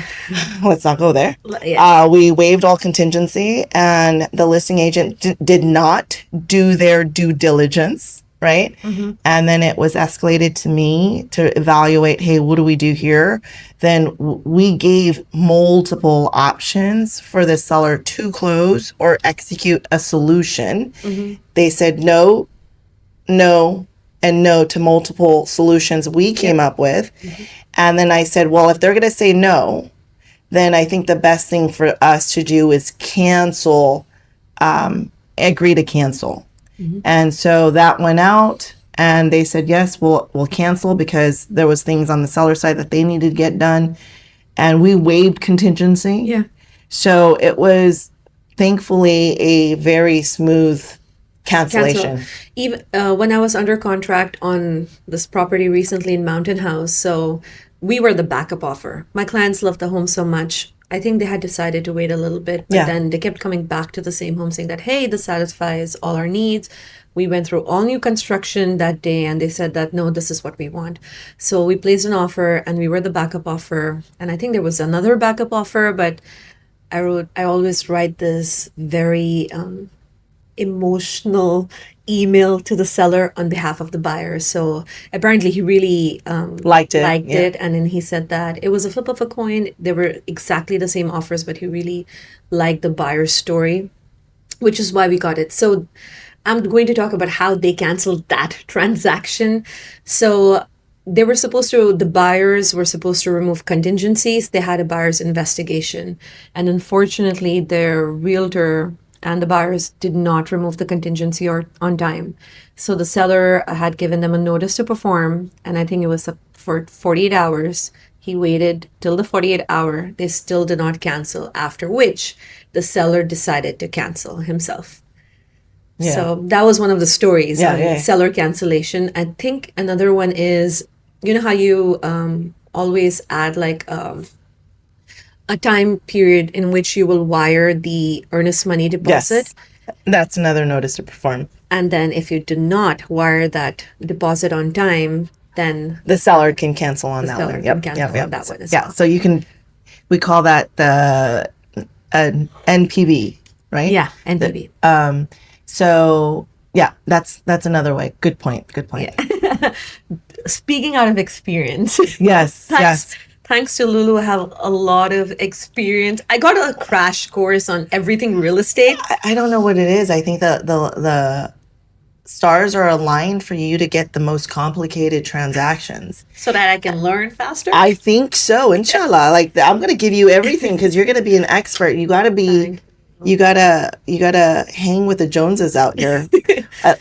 Let's not go there. Yeah. We waived all contingency, and the listing agent did not do their due diligence, right? And then it was escalated to me to evaluate, hey, what do we do here? Then we gave multiple options for the seller to close or execute a solution. They said no, no, and no to multiple solutions we came up with. And then I said, well, if they're going to say no, then I think the best thing for us to do is cancel, agree to cancel. And so that went out, and they said, yes, we'll cancel, because there was things on the seller side that they needed to get done. And we waived contingency. Yeah. So it was thankfully a very smooth cancellation. Even when I was under contract on this property recently in Mountain House, so we were the backup offer. My clients loved the home so much. I think they had decided to wait a little bit, but then they kept coming back to the same home saying that, hey, this satisfies all our needs. We went through all new construction that day, and they said that, no, this is what we want. So we placed an offer, and we were the backup offer. And I think there was another backup offer, but I always write this very emotional email to the seller on behalf of the buyer. So apparently he really Liked it. it, and then he said that it was a flip of a coin. They were exactly the same offers, but he really liked the buyer's story, which is why we got it. So I'm going to talk about how they canceled that transaction. So the buyers were supposed to remove contingencies. They had a buyer's investigation, and unfortunately their realtor and the buyers did not remove the contingency on time. So the seller had given them a notice to perform, and I think it was for 48 hours. He waited till the 48th hour. They still did not cancel, after which the seller decided to cancel himself. Yeah. So that was one of the stories on Yeah. seller cancellation. I think another one is, you know how you always add like a time period in which you will wire the earnest money deposit. Yes. That's another notice to perform. And then if you do not wire that deposit on time, then The seller can cancel on the that seller one. can cancel on that one as Yeah. well. So we call that the NPV, right? Yeah, NPV. So yeah, that's another way. Good point. Speaking out of experience, Yes. Yes. thanks to Lulu, I have a lot of experience. I got a crash course on everything real estate. I don't know what it is. I think the stars are aligned for you to get the most complicated transactions. So that I can learn faster. I think so, inshallah. Like I'm gonna give you everything because you're gonna be an expert. You gotta hang with the Joneses out here.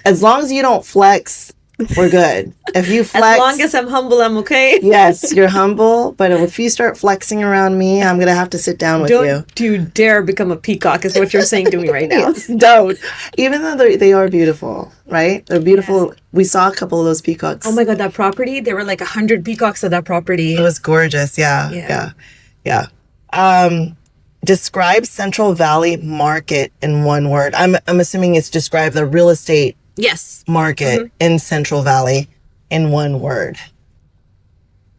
As long as you don't flex, we're good. If you flex, As long as I'm humble, I'm okay. yes, you're humble. But if you start flexing around me, I'm gonna have to sit down with you. Don't you dare become a peacock, is what you're saying to me right now. Yes, don't. Even though they are beautiful, right? They're beautiful. We saw a couple of those peacocks. Oh my God, that property, there were like 100 peacocks at that property. It was gorgeous. Yeah. Describe Central Valley market in one word. I'm assuming it's describe the real estate Yes. market in Central Valley in one word.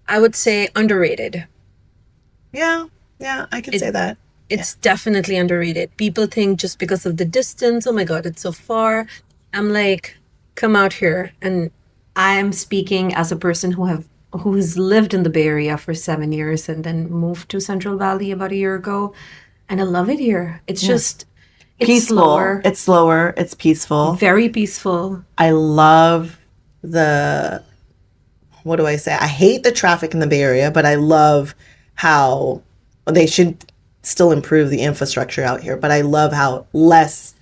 I would say underrated. Yeah, I can say that. It's definitely underrated. People think just because of the distance, oh my God, it's so far. I'm like, come out here. And I'm speaking as a person who's lived in the Bay Area for 7 years and then moved to Central Valley about a year ago. And I love it here. It's just, it's Peaceful. slower, It's slower. It's peaceful. very peaceful. I love the what do I say? I hate the traffic in the Bay Area, but I love how they should still improve the infrastructure out here. But I love how less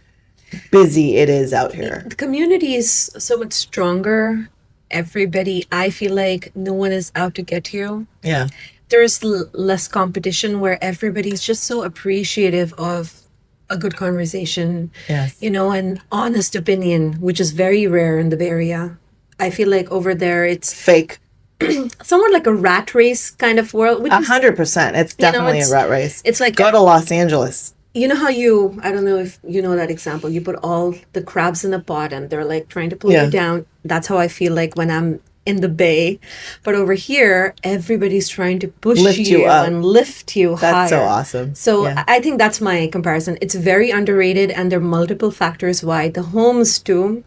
busy it is out here. The community is so much stronger. Everybody, I feel like no one is out to get you. Yeah. There's less competition where everybody's just so appreciative of a good conversation, Yes. an honest opinion, which is very rare in the Bay Area. I feel like over there it's Fake. somewhat like a rat race kind of world. Which is, 100%. It's definitely a rat race. it's like Go to Los Angeles. you know how I don't know if you know that example. You put all the crabs in a pot and they're like trying to pull Yeah. you down. That's how I feel like when I'm in the Bay. But over here, everybody's trying to push Lift you up. and lift you higher. That's so awesome. So Yeah. I think that's my comparison. It's very underrated and there are multiple factors why. The homes too.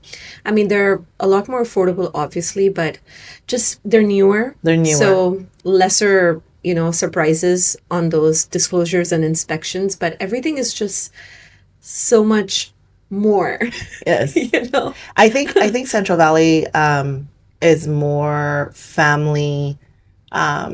I mean, they're a lot more affordable, obviously, but just they're newer. They're newer. So lesser, surprises on those disclosures and inspections, but everything is just so much more. Yes. you know? I think Central Valley is more family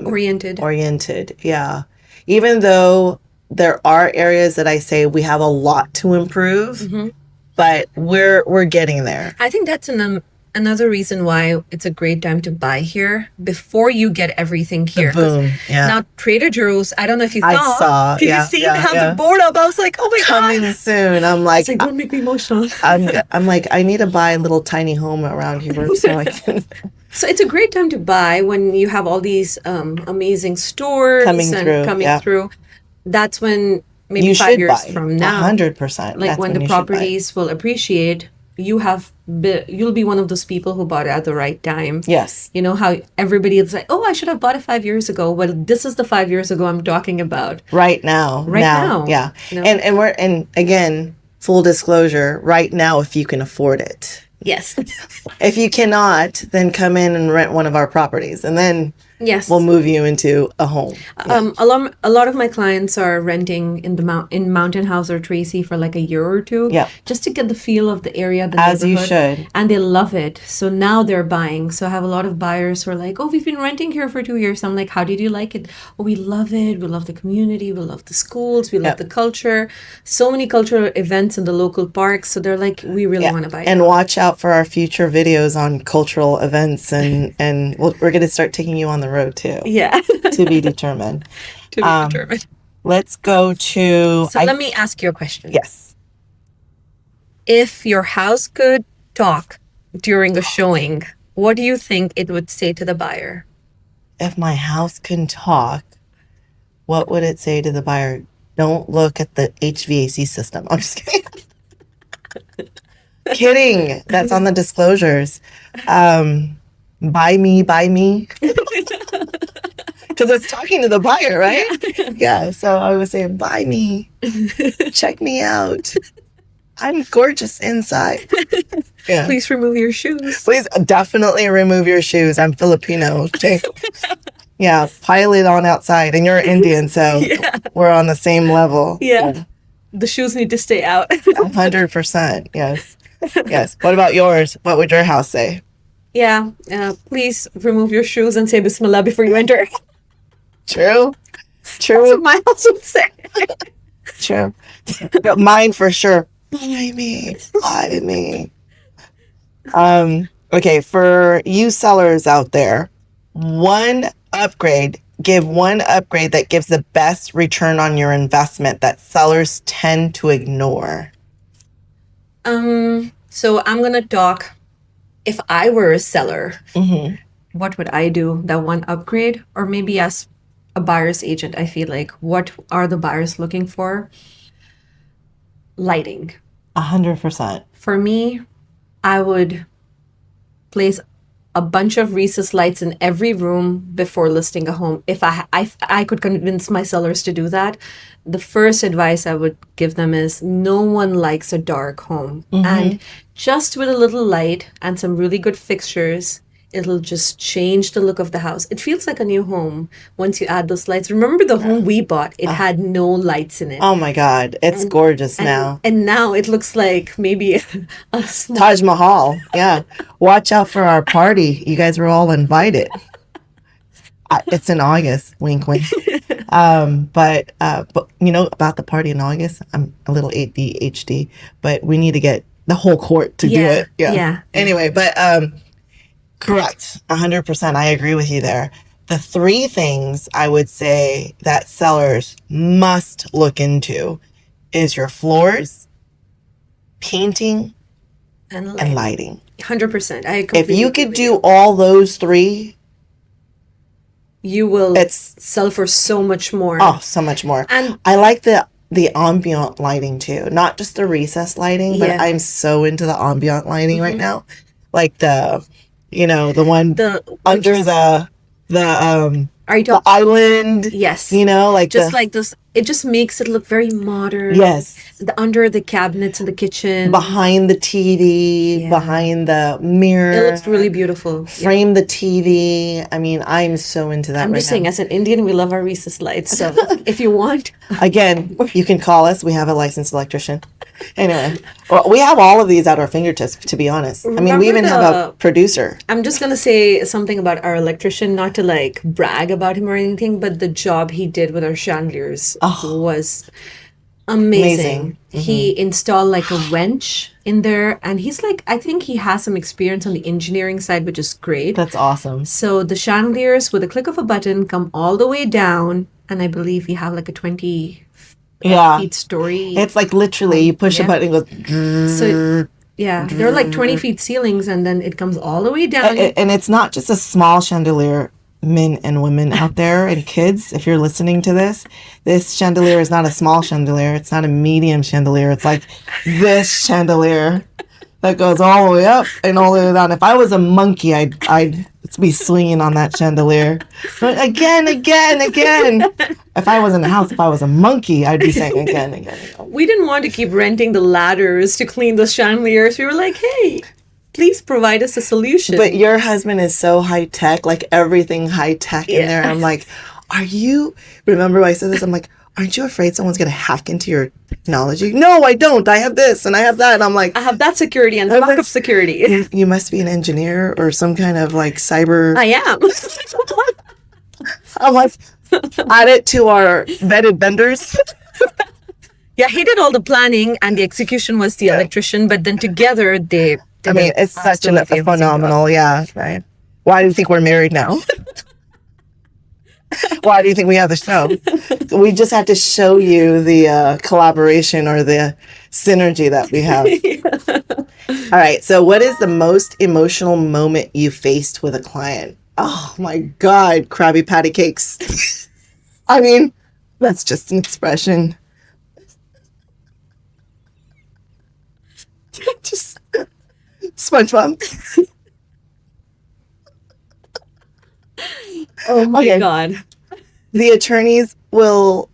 oriented. Yeah. Even though there are areas that I say we have a lot to improve, but we're getting there. I think that's another reason why it's a great time to buy here before you get everything here. 'Cause Boom. Yeah. Now Trader Joe's, I don't know if you I saw. saw, Did yeah, you see yeah, how yeah. the board up? I was like, oh my Coming god. soon. I'm like, It's like, don't make me emotional. I'm like, I need to buy a little tiny home around here so I can So it's a great time to buy when you have all these amazing stores Coming yeah. through. That's when maybe you 5 should years buy from now, 100%. like That's when the you should buy. properties will appreciate, you'll be one of those people who bought it at the right time. Yes. You know how everybody is like, oh, I should have bought it 5 years ago. Well, this is the 5 years ago I'm talking about. Right now. Right now. Yeah. You know? And again, full disclosure, right now if you can afford it. Yes. If you cannot, then come in and rent one of our properties and then Yes. we'll move you into a home. A lot of my clients are renting in Mountain House or Tracy for like a year or two. Yeah. Just to get the feel of the area, the As you neighborhood. should. And they love it. So now they're buying. So I have a lot of buyers who are like, oh, we've been renting here for 2 years. I'm like, how did you like it? Oh, we love it. We love the community. We love the schools. We love the culture. So many cultural events in the local parks. So they're like, we really want to buy it. And watch out for our future videos on cultural events and we're going to start taking you on the road too. Yeah. To be determined. To be determined. Let's go to... So let me ask you a question. Yes. If your house could talk during a showing, what do you think it would say to the buyer? If my house can talk, what would it say to the buyer? Don't look at the HVAC system. I'm just kidding. Kidding. That's on the disclosures. Buy me. Because it's talking to the buyer, right? Yeah. So I would say, buy me. Check me out. I'm gorgeous inside. Yeah. Please remove your shoes. Please definitely remove your shoes. I'm Filipino. Okay. Yeah. Pile it on outside. And you're Indian, so we're on the same level. Yeah. The shoes need to stay out. 100%. Yes. Yes. What about yours? What would your house say? Yeah. Please remove your shoes and say Bismillah before you enter. True. That's what my house would say. True. But mine for sure. Buy me. Buy me. Okay, for you sellers out there, give one upgrade that gives the best return on your investment that sellers tend to ignore. So I'm gonna talk. If I were a seller, what would I do? That one upgrade, or maybe as a buyer's agent, I feel like what are the buyers looking for? Lighting. 100%. For me, I would place a bunch of recessed lights in every room before listing a home. If I could convince my sellers to do that, the first advice I would give them is no one likes a dark home. And just with a little light and some really good fixtures, it'll just change the look of the house. It feels like a new home once you add those lights. Remember the home we bought? It had no lights in it. Oh my God. It's gorgeous now. And now it looks like maybe a small... Taj Mahal. Yeah. Watch out for our party. You guys were all invited. It's in August. Wink, wink. But you know about the party in August? I'm a little ADHD, but we need to get the whole court to do Yeah, it. Yeah. yeah. Anyway, but correct. 100%. I agree with you there. The three things I would say that sellers must look into is your floors, painting, And and lighting. lighting. 100%. I If completely you agree could with do all those three, you will it's sell for so much more. oh, so much more. And I like the ambient lighting too, not just the recessed lighting, but Yeah. I'm so into the ambient lighting right now. Like the, the one the under the are you the talking? island. Yes. Like Just the like this, it just makes it look very modern. yes, Under the cabinets in the kitchen. behind the TV, Yeah. behind the mirror. It looks really beautiful. Yeah. Frame the TV. I mean, I'm so into that I'm right just saying, now. as an Indian, we love our recessed lights. So if you want, Again, you can call us. We have a licensed electrician. Anyway, well, we have all of these at our fingertips, to be honest. I mean, we Remember even have a producer. I'm just gonna say something about our electrician, not to like brag about him or anything, but the job he did with our chandeliers was amazing. He installed like a wench in there, and he's like, I think he has some experience on the engineering side, which is great. That's awesome. So the chandeliers, with a click of a button, come all the way down, and I believe you have like a 20 Yeah. feet story. It's like literally you push a Yeah. button, it goes. So yeah, they're like 20 feet ceilings, and then it comes all the way down. And it's not just a small chandelier, men and women out there and kids, if you're listening to this chandelier is not a small chandelier. It's not a medium chandelier. It's like this chandelier that goes all the way up and all the way down. If I was a monkey, I'd be swinging on that chandelier. But again. If I was in the house, if I was a monkey, I'd be saying again. We didn't want to keep renting the ladders to clean those chandeliers. We were like, hey, please provide us a solution. But your husband is so high tech, like everything high tech in there. I'm like, remember I said this? I'm like, aren't you afraid someone's going to hack into your technology? No, I don't. I have this and I have that. And I'm like, I have that security and backup security. you must be an engineer or some kind of like cyber. I am. I'm like, add it to our vetted vendors. Yeah, he did all the planning and the execution was the electrician, but then together they I mean, it's such a phenomenal, right? Why do you think we're married now? Why do you think we have the show? We just had to show you the collaboration or the synergy that we have. All right. So what is the most emotional moment you faced with a client? Oh my God, Krabby Patty cakes. I mean, that's just an expression. Just SpongeBob. Oh my Okay. God. The attorneys will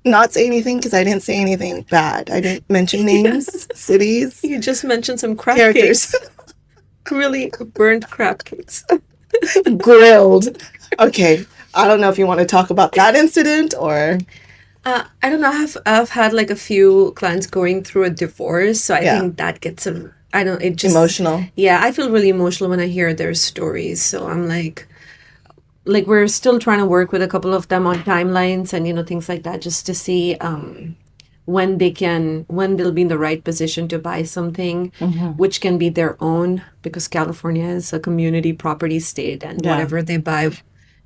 not say anything because I didn't say anything bad. I didn't mention names, cities, You just mentioned some crab characters, cakes. Really burnt crab cakes. grilled. Okay. I don't know if you want to talk about that incident or. I don't know. I've had like a few clients going through a divorce, so I Yeah. think that gets them. I don't. It just Emotional. Yeah, I feel really emotional when I hear their stories. So I'm like we're still trying to work with a couple of them on timelines and things like that, just to see when they'll be in the right position to buy something, which can be their own, because California is a community property state, and Yeah. whatever they buy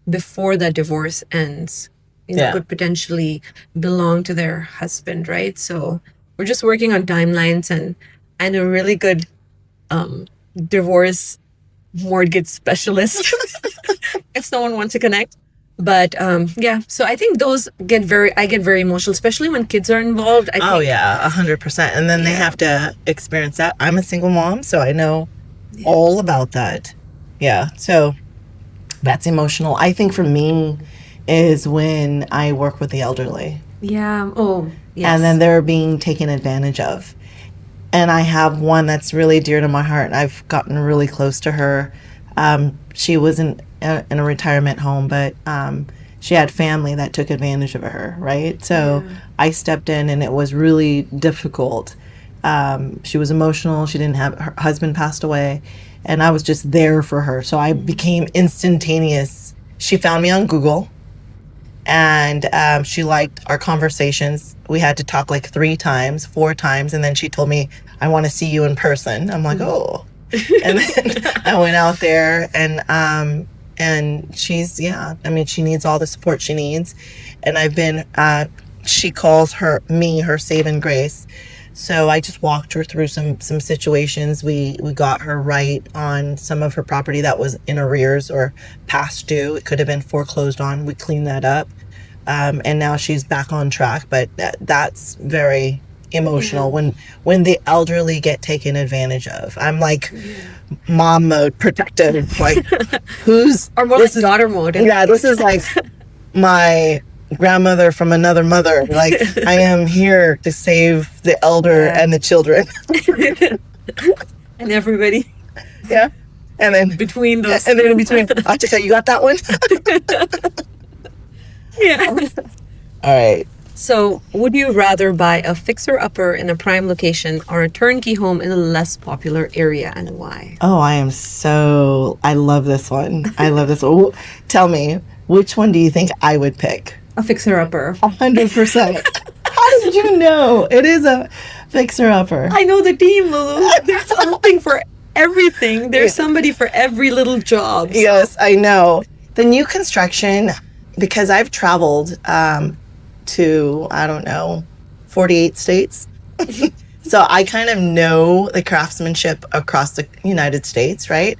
before that divorce ends, Yeah. could potentially belong to their husband, right? So we're just working on timelines and a really good divorce mortgage specialist if someone wants to connect. But yeah, so I think those I get very emotional, especially when kids are involved. I Oh think, yeah, 100%. And then they have to experience that. I'm a single mom, so I know all about that. Yeah, so that's emotional. I think for me is when I work with the elderly. Yeah. Oh, yes. And then they're being taken advantage of. And I have one that's really dear to my heart. I've gotten really close to her. She was in a retirement home, but she had family that took advantage of her, right? So I stepped in, and it was really difficult. She was emotional. She didn't have, her husband passed away, and I was just there for her. So I became instantaneous she found me on Google, and she liked our conversations. We had to talk like 4 times, and then she told me, I want to see you in person. I'm like, oh. And then I went out there, and she's, she needs all the support she needs. And I've been, she calls her saving grace. So I just walked her through some situations. We got her right on some of her property that was in arrears or past due. It could have been foreclosed on. We cleaned that up. And now she's back on track. But that's very emotional when the elderly get taken advantage of. I'm like mom mode, protective. Like who's or more like daughter mode. Yeah, this is like my grandmother from another mother. Like I am here to save the elder and the children and everybody. Yeah, and then between those, and then in between, Aatika, you got that one? Yeah. All right. So, would you rather buy a fixer-upper in a prime location or a turnkey home in a less popular area, and why? Oh, I love this one. I love this one. Tell me, which one do you think I would pick? A fixer-upper. 100%. How did you know? It is a fixer-upper. I know the team, Lulu. There's something for everything. There's somebody for every little job. Yes, I know. The new construction, because I've traveled to, 48 states. So I kind of know the craftsmanship across the United States, right?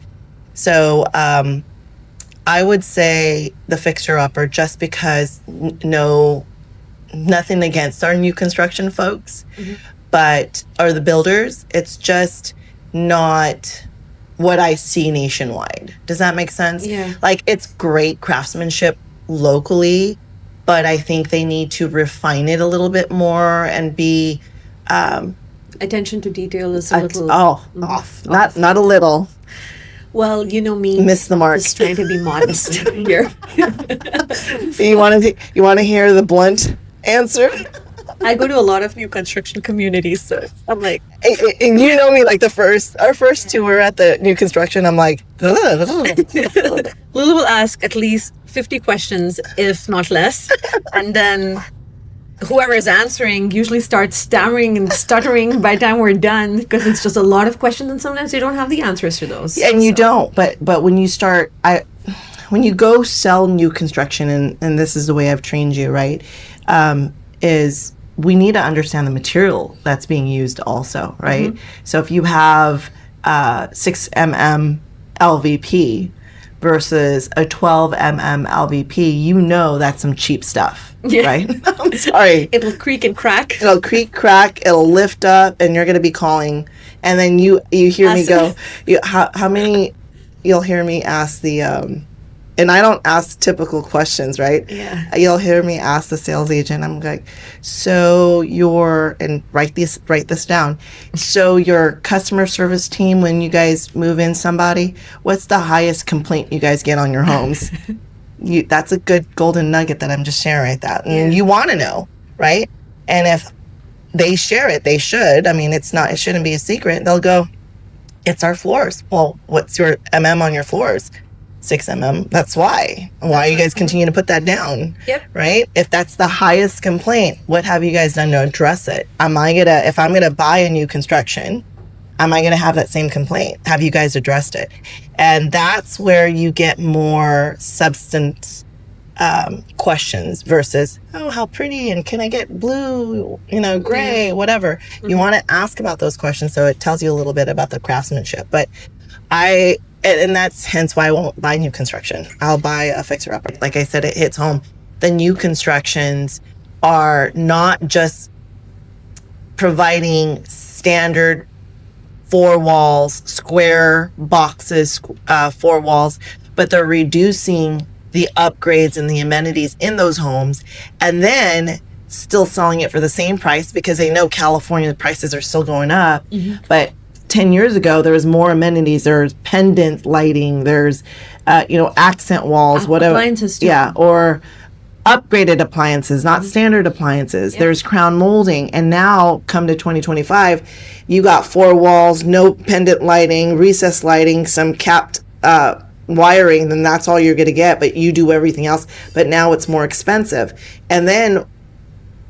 So I would say the fixer-upper, just because nothing against our new construction folks, or the builders. It's just not what I see nationwide. Does that make sense? Yeah. Like, it's great craftsmanship locally, but I think they need to refine it a little bit more and be attention to detail is a little off. Not a little. Well, you know me. Miss the mark. Just trying to be modest here. You want to hear the blunt answer? I go to a lot of new construction communities, so I'm like, and you know me, like our first tour at the new construction, I'm like, Lulu will ask at least 50 questions, if not less, and then whoever is answering usually starts stammering and stuttering by the time we're done, because it's just a lot of questions, and sometimes you don't have the answers to those. And you don't. But when you start, when you go sell new construction, and this is the way I've trained you, right? Is we need to understand the material that's being used also, right? So if you have 6 mm LVP versus a 12 mm LVP, you know that's some cheap stuff, right? I'm sorry. It'll creak and crack. It'll creak, crack, it'll lift up, and you're going to be calling. And then you hear me go, how many, you'll hear me ask the, and I don't ask typical questions, right? Yeah. You'll hear me ask the sales agent, I'm like, and write this down. So your customer service team, when you guys move in somebody, what's the highest complaint you guys get on your homes? That's a good golden nugget that I'm just sharing right that. And you want to know, right? And if they share it, they should. I mean, it shouldn't be a secret. They'll go, it's our floors. Well, what's your MM on your floors? 6 mm. That's why you guys continue to put that down. Yep. Right? If that's the highest complaint, what have you guys done to address it? If I'm gonna buy a new construction, am I gonna have that same complaint? Have you guys addressed it? And that's where you get more substance questions versus, oh, how pretty, and can I get blue, gray, whatever. You want to ask about those questions, so it tells you a little bit about the craftsmanship. But and that's hence why I won't buy new construction. I'll buy a fixer-upper. Like I said, it hits home. The new constructions are not just providing standard 4 walls, square boxes, 4 walls, but they're reducing the upgrades and the amenities in those homes, and then still selling it for the same price, because they know California prices are still going up. But 10 years ago, there was more amenities. There's pendant lighting. There's, accent walls, whatever. Appliances too. Yeah, or upgraded appliances, not standard appliances. Yep. There's crown molding. And now, come to 2025, you got 4 walls, no pendant lighting, recessed lighting, some capped wiring, then that's all you're going to get, but you do everything else. But now it's more expensive. And then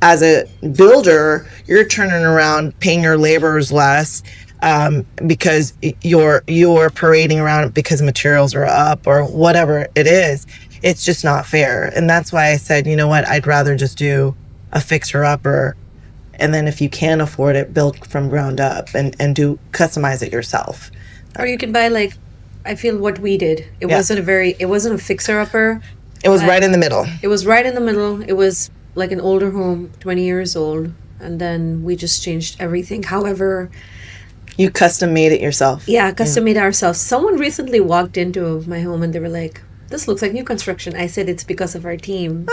as a builder, you're turning around paying your laborers less because you're parading around because materials are up or whatever it is. It's just not fair. And that's why I said, you know what, I'd rather just do a fixer-upper, and then if you can afford it, build from ground up and customize it yourself. Or you can buy like, I feel what we did. It wasn't a fixer-upper. It was right in the middle. It was right in the middle. It was like an older home, 20 years old, and then we just changed everything. However, you custom made it yourself. Yeah, custom made ourselves. Someone recently walked into my home and they were like, "This looks like new construction." I said, "It's because of our team."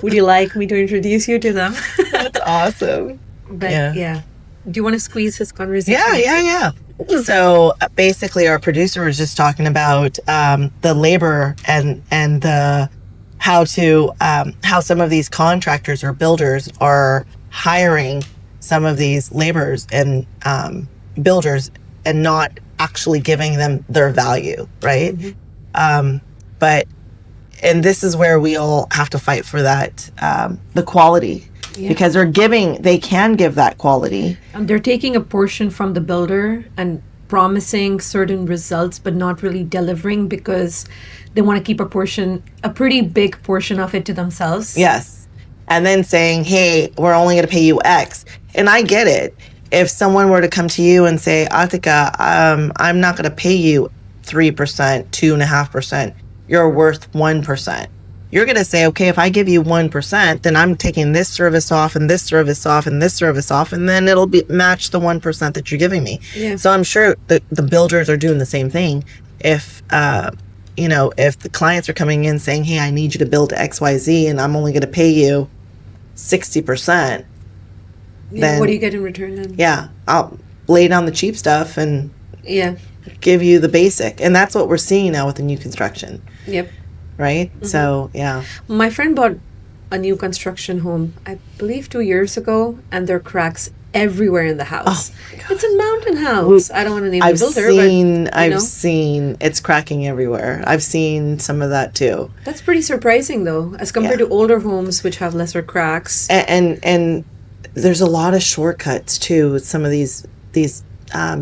Would you like me to introduce you to them? That's awesome. But yeah. Do you want to squeeze his conversation? Yeah. So basically, our producer was just talking about the labor and the how some of these contractors or builders are hiring some of these laborers and builders and not actually giving them their value, right? Mm-hmm. And this is where we all have to fight for that, the quality. Yeah. Because they can give that quality. They're taking a portion from the builder and promising certain results, but not really delivering because they want to keep a pretty big portion of it to themselves. Yes. And then saying, hey, we're only going to pay you X. And I get it. If someone were to come to you and say, Aatika, I'm not going to pay you 3%, 2.5%. You're worth 1%. You're going to say, okay, if I give you 1%, then I'm taking this service off and this service off and this service off, and then it'll match the 1% that you're giving me. Yeah. So I'm sure the builders are doing the same thing. If, if the clients are coming in saying, hey, I need you to build XYZ and I'm only going to pay you 60%. Then what do you get in return then? Yeah, I'll lay down the cheap stuff and give you the basic. And that's what we're seeing now with the new construction. Yep. Right? Mm-hmm. So, yeah. My friend bought a new construction home, I believe 2 years ago, and there are cracks everywhere in the house. Oh, it's a mountain house. I don't want to name the builder, I've seen it's cracking everywhere. I've seen some of that too. That's pretty surprising though, as compared to older homes which have lesser cracks. And there's a lot of shortcuts too with some of these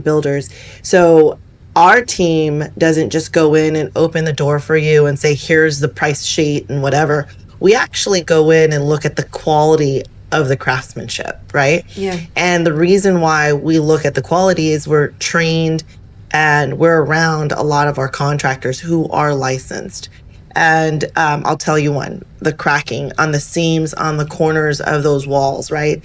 builders. So our team doesn't just go in and open the door for you and say, here's the price sheet and whatever. We actually go in and look at the quality of the craftsmanship, right? Yeah. And the reason why we look at the quality is we're trained and we're around a lot of our contractors who are licensed. And I'll tell you one, the cracking on the seams, on the corners of those walls, right?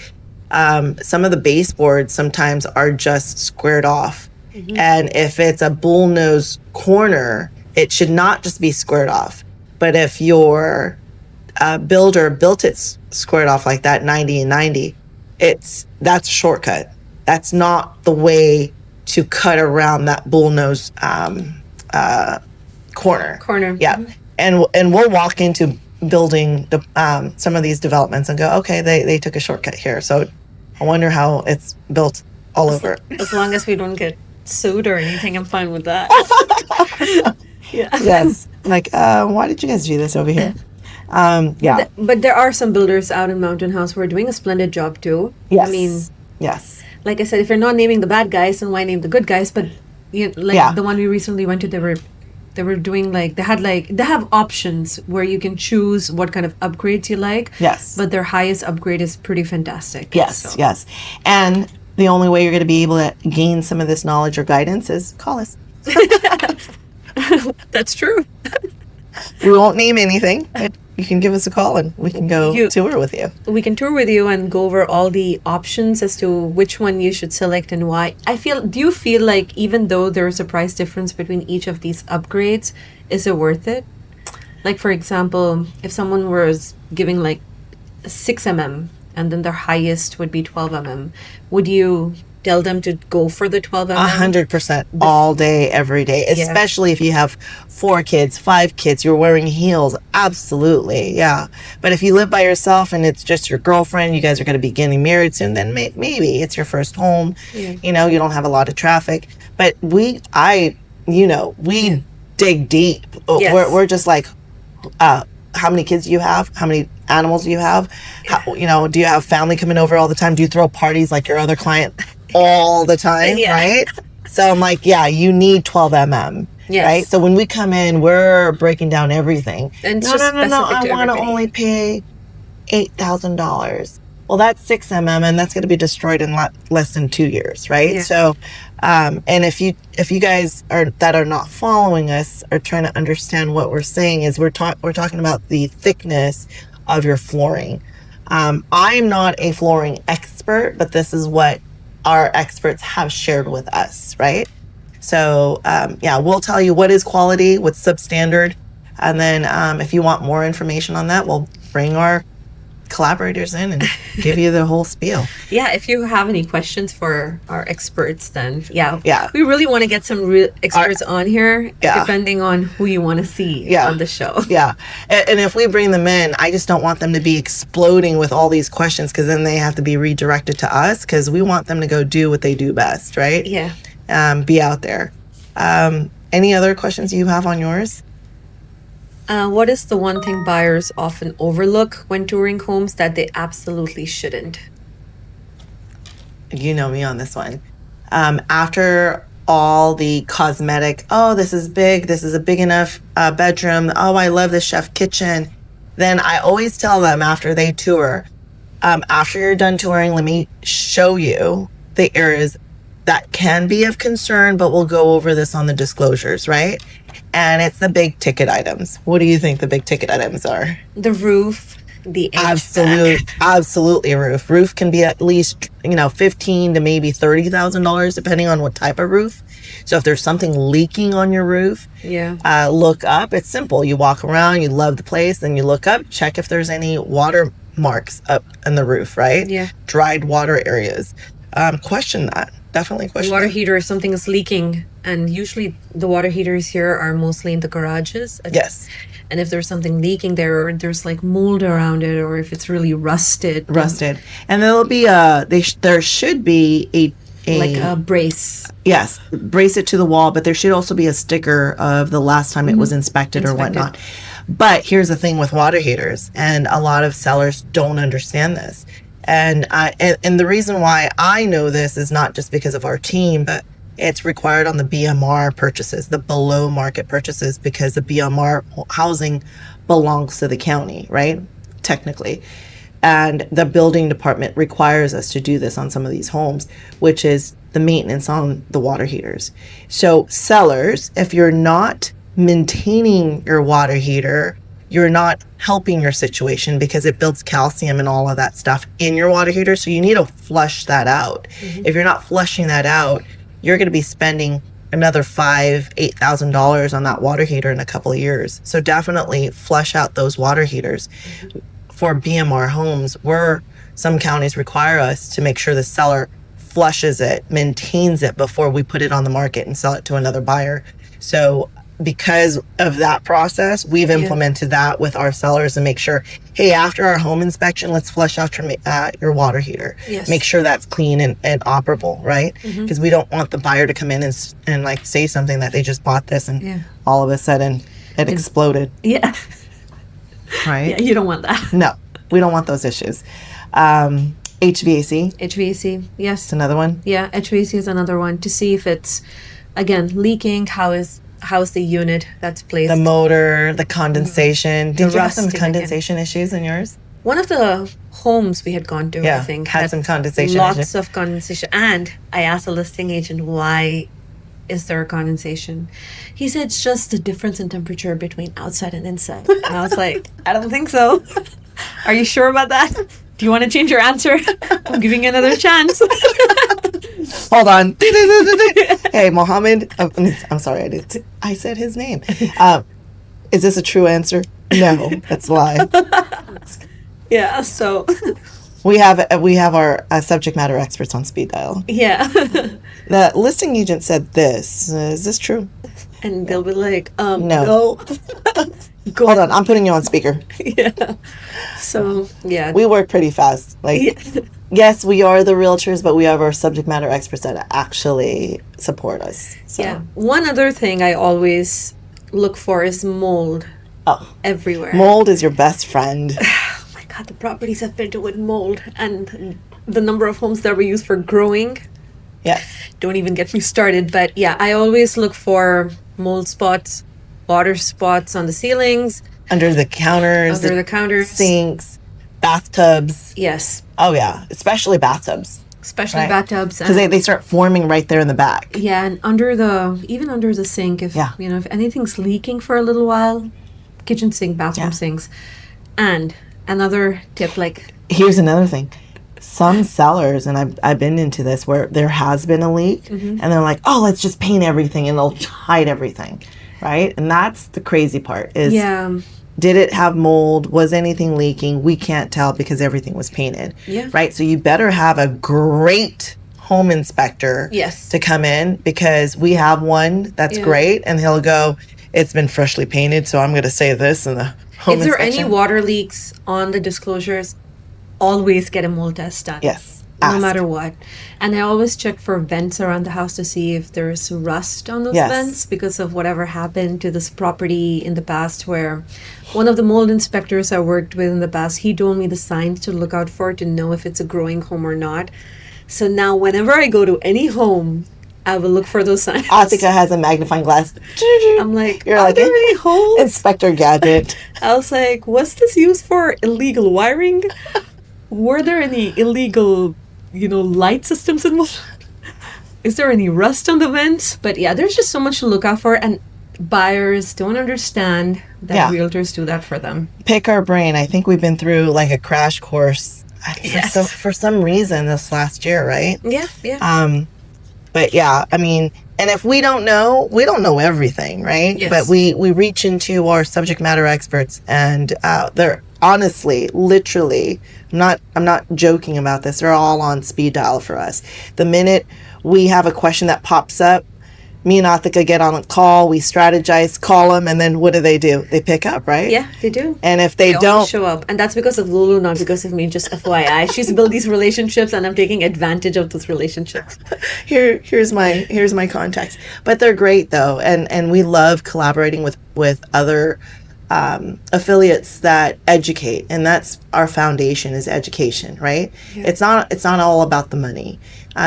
Some of the baseboards sometimes are just squared off. Mm-hmm. And if it's a bullnose corner, it should not just be squared off. But if your builder built it squared off like that, 90 and 90, that's a shortcut. That's not the way to cut around that bullnose corner. Yeah. Mm-hmm. And we'll walk into building some of these developments and go, okay, they took a shortcut here. So I wonder how it's built all over. As long as we don't get sued or anything, I'm fine with that. Yeah. Yes. Like, why did you guys do this over here? Yeah. But there are some builders out in Mountain House who are doing a splendid job too. Yes. I mean, yes. Like I said, if you're not naming the bad guys, then why name the good guys? But the one we recently went to, they were doing they have options where you can choose what kind of upgrades you like. Yes. But their highest upgrade is pretty fantastic. Yes. Yes. And the only way you're going to be able to gain some of this knowledge or guidance is call us. That's true. We won't name anything, but you can give us a call and we can go tour with you. We can tour with you and go over all the options as to which one you should select and why. Do you feel like even though there's a price difference between each of these upgrades, is it worth it? Like, for example, if someone was giving 6 mm and then their highest would be 12 mm, would you tell them to go for the 12 mm? 100% all day, every day, especially if you have 4 kids, 5 kids, you're wearing heels. Absolutely. Yeah. But if you live by yourself and it's just your girlfriend, you guys are going to be getting married soon, then maybe it's your first home. Yeah. You don't have a lot of traffic. But we dig deep. Yes. We're just like, how many kids do you have? How many animals do you have? How, you know, do you have family coming over all the time? Do you throw parties like your other client all the time? Yeah. Right? So I'm like, yeah, you need 12 mm. Yes. Right? So when we come in, we're breaking down everything. And it's no, just no, no, no. specific I to want to everybody. only pay $8,000. Well, that's 6 mm, and that's going to be destroyed in less than 2 years, right? Yeah. So, and if you guys are not following us or trying to understand what we're saying, is we're talking about the thickness of your flooring. I'm not a flooring expert, but this is what our experts have shared with us, right? So, yeah, we'll tell you what is quality, what's substandard, and then if you want more information on that, we'll bring our collaborators in and give you the whole spiel. Yeah, if you have any questions for our experts, then Yeah. we really want to get some real experts on here, Yeah. depending on who you want to see on the show. Yeah. And if we bring them in, I just don't want them to be exploding with all these questions, because then they have to be redirected to us, because we want them to go do what they do best, right? Yeah. Be out there. Any other questions you have on yours? What is the one thing buyers often overlook when touring homes that they absolutely shouldn't? You know me on this one. After all the cosmetic, oh, this is big, this is a big enough bedroom, oh, I love the chef kitchen, then I always tell them after they tour, after you're done touring, let me show you the areas that can be of concern, but we'll go over this on the disclosures, right? And it's the big ticket items. What do you think the big ticket items are? The roof, the HVAC. Absolutely a roof. Roof can be at least, $15,000 to maybe $30,000, depending on what type of roof. So if there's something leaking on your roof, look up. It's simple. You walk around, you love the place, then you look up, check if there's any water marks up in the roof, right? Yeah. Dried water areas. Question that. Definitely question Water that. heater, if something is leaking, and usually the water heaters here are mostly in the garages. Yes. And if there's something leaking there, or there's like mold around it, or if it's really rusted. And there'll be there should be a like a brace. Yes, brace it to the wall, but there should also be a sticker of the last time it was inspected or whatnot. But here's the thing with water heaters, and a lot of sellers don't understand this. And the reason why I know this is not just because of our team, but it's required on the BMR purchases, the below market purchases, because the BMR housing belongs to the county, right? Technically. And the building department requires us to do this on some of these homes, which is the maintenance on the water heaters. So sellers, if you're not maintaining your water heater, you're not helping your situation, because it builds calcium and all of that stuff in your water heater. So you need to flush that out. If you're not flushing that out, you're going to be spending another $8,000 on that water heater in a couple of years. So definitely flush out those water heaters. For BMR homes, some counties require us to make sure the seller flushes it, maintains it before we put it on the market and sell it to another buyer. So because of that process, we've implemented that with our sellers and make sure, hey, after our home inspection, let's flush out your water heater. Yes. Make sure that's clean and operable, right? Because we don't want the buyer to come in and like say something that they just bought this and all of a sudden it exploded. Yeah. Right? Yeah, you don't want that. No, we don't want those issues. HVAC. HVAC, yes. It's another one. Yeah, HVAC is another one, to see if it's, again, leaking. How's the unit that's placed? The motor, the condensation. Did you have some rusting condensation issues in yours? One of the homes we had gone to, I think, had some condensation lots issues. of condensation. And I asked the listing agent, why is there a condensation? He said it's just the difference in temperature between outside and inside. And I was like, I don't think so. Are you sure about that? Do you want to change your answer? I'm giving you another chance. Hold on. Hey, Mohammed. I'm sorry, I said his name. Is this a true answer? No, that's a lie. Yeah, so we have our subject matter experts on speed dial. yeah. The listing agent said this. Is this true? And they'll be like, No. Hold on, I'm putting you on speaker. Yeah. So, yeah. We work pretty fast. Yes, we are the realtors, but we have our subject matter experts that actually support us. So. Yeah. One other thing I always look for is mold Oh, everywhere. mold is your best friend. Oh my God, the properties I've been to with mold and the number of homes that were used for growing. Yes. Don't even get me started. But yeah, I always look for mold spots, water spots on the ceilings, Under the counters, under the counters. sinks, bathtubs. Yes, Oh, yeah. Especially bathtubs. especially Right. bathtubs. Because they start forming right there in the back. Yeah, and even under the sink, if Yeah. if anything's leaking for a little while, kitchen sink, bathroom Yeah. sinks. And another tip, like, Here's another thing. Some sellers, and I've been into this, where there has been a leak, Mm-hmm. and they're like, oh, let's just paint everything, and they'll hide everything, right? And that's the crazy part is, yeah, did it have mold? Was anything leaking? We can't tell because everything was painted, Yeah. right? So you better have a great home inspector Yes. to come in, because we have one that's Yeah. great, and he'll go, it's been freshly painted, so I'm going to say this in the home if there are any inspection. water leaks on the disclosures, always get a mold test done. Yes. No Ask. matter what. And I always check for vents around the house to see if there's rust on those Yes. vents because of whatever happened to this property in the past, where one of the mold inspectors I worked with in the past, he told me the signs to look out for to know if it's a growing home or not. So now whenever I go to any home, I will look for those signs. Aatika has a magnifying glass. I'm like, You're are like, there any holes? Inspector Gadget. I was like, was this used for illegal wiring? Were there any illegal, light systems involved? Is there any rust on the vents? But yeah, there's just so much to look out for, and buyers don't understand that Yeah. realtors do that for them. Pick our brain. I think we've been through like a crash course Yes. for some reason this last year, right? Yeah, yeah. But yeah, I mean, and if we don't know everything, right? Yes. But we reach into our subject matter experts, and they're honestly, literally, I'm not joking about this. They're all on speed dial for us. The minute we have a question that pops up, me and Aatika get on a call, we strategize, call them, and then what do? They pick up, right? Yeah, they do. And if they Always don't, show up, and that's because of Lulu, not because of me. Just FYI, she's built these relationships, and I'm taking advantage of those relationships. here's my contacts. But they're great though, and we love collaborating with other affiliates that educate, and that's our foundation, is education, right? Yeah. It's not all about the money.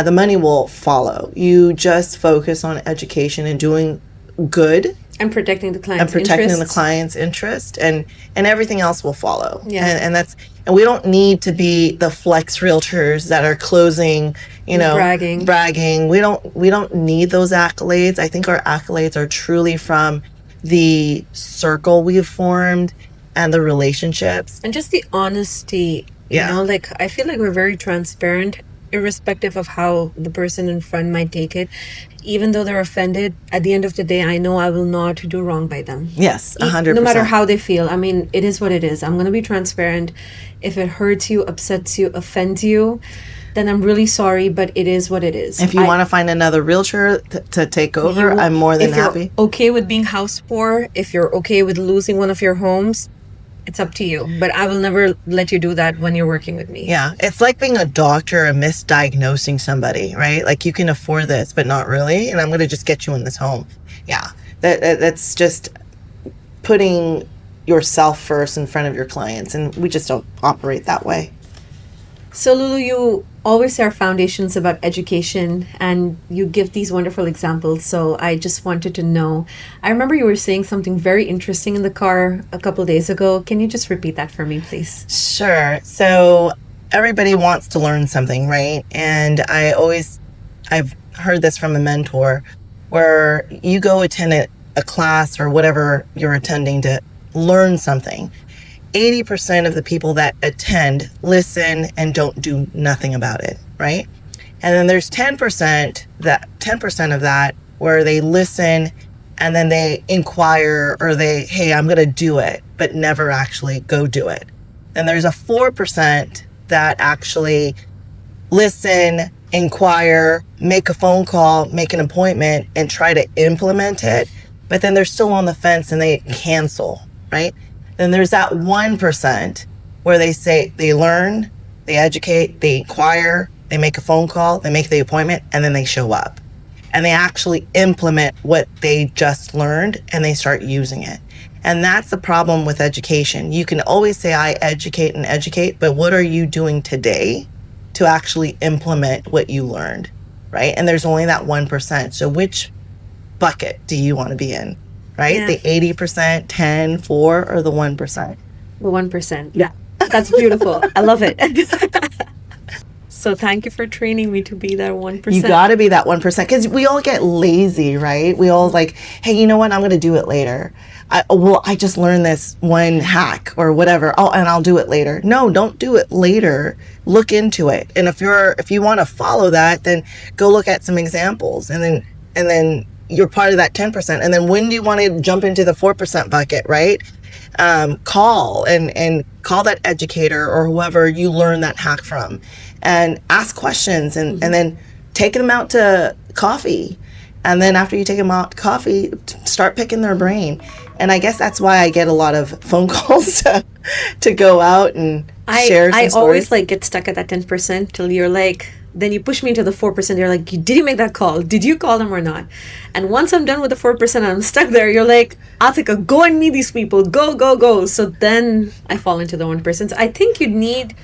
The money will follow. You just focus on education and doing good And protecting the client's and protecting interests. the client's interest, and everything else will follow. Yeah. And we don't need to be the flex realtors that are closing, bragging. We don't need those accolades. I think our accolades are truly from the circle we've formed and the relationships. And just the honesty, Yeah. like I feel like we're very transparent, irrespective of how the person in front might take it. Even though they're offended, at the end of the day, I know I will not do wrong by them. Yes, 100%. No matter how they feel. I mean, it is what it is. I'm going to be transparent. If it hurts you, upsets you, offends you, then I'm really sorry, but it is what it is. If you want to find another realtor to take over, I'm more than if you're happy. okay with being house poor, if you're okay with losing one of your homes, it's up to you. But I will never let you do that when you're working with me. Yeah, it's like being a doctor and misdiagnosing somebody, right? Like, you can afford this, but not really, and I'm going to just get you in this home. Yeah, that's just putting yourself first in front of your clients, and we just don't operate that way. So Lulu, you always say our foundation's about education, and you give these wonderful examples. So I just wanted to know, I remember you were saying something very interesting in the car a couple days ago. Can you just repeat that for me, please? Sure. So everybody wants to learn something, right? And I've heard this from a mentor, where you go attend a class or whatever you're attending to learn something. 80% of the people that attend listen and don't do nothing about it, right? And then there's 10% of that where they listen and then they inquire, or hey, I'm going to do it, but never actually go do it. Then there's a 4% that actually listen, inquire, make a phone call, make an appointment, and try to implement it, but then they're still on the fence and they cancel, right? Then there's that 1% where they say they learn, they educate, they inquire, they make a phone call, they make the appointment, and then they show up. and they actually implement what they just learned and they start using it. And that's the problem with education. You can always say, I educate and educate, but what are you doing today to actually implement what you learned, right? And there's only that 1%. So which bucket do you want to be in, right? Yeah. The 80%, 10, 4, or the 1%? The 1%. Yeah. That's beautiful. I love it. So thank you for training me to be that 1%. You got to be that 1% because we all get lazy, right? We all like, hey, you know what? I'm going to do it later. I just learned this one hack or whatever. Oh, and I'll do it later. No, don't do it later. Look into it. And if you want to follow that, then go look at some examples and then you're part of that 10%. And then when do you want to jump into the 4% bucket, right? Call and call that educator or whoever you learn that hack from and ask questions and then take them out to coffee. And then after you take them out to coffee, start picking their brain. And I guess that's why I get a lot of phone calls to go out and share some I stories. always like get stuck at that 10% till you're like, then you push me into the 4%. You're like, did you make that call? Did you call them or not? And once I'm done with the 4% and I'm stuck there, you're like, Aatika, go and meet these people. Go, go, go. So then I fall into the 1%. So I think you need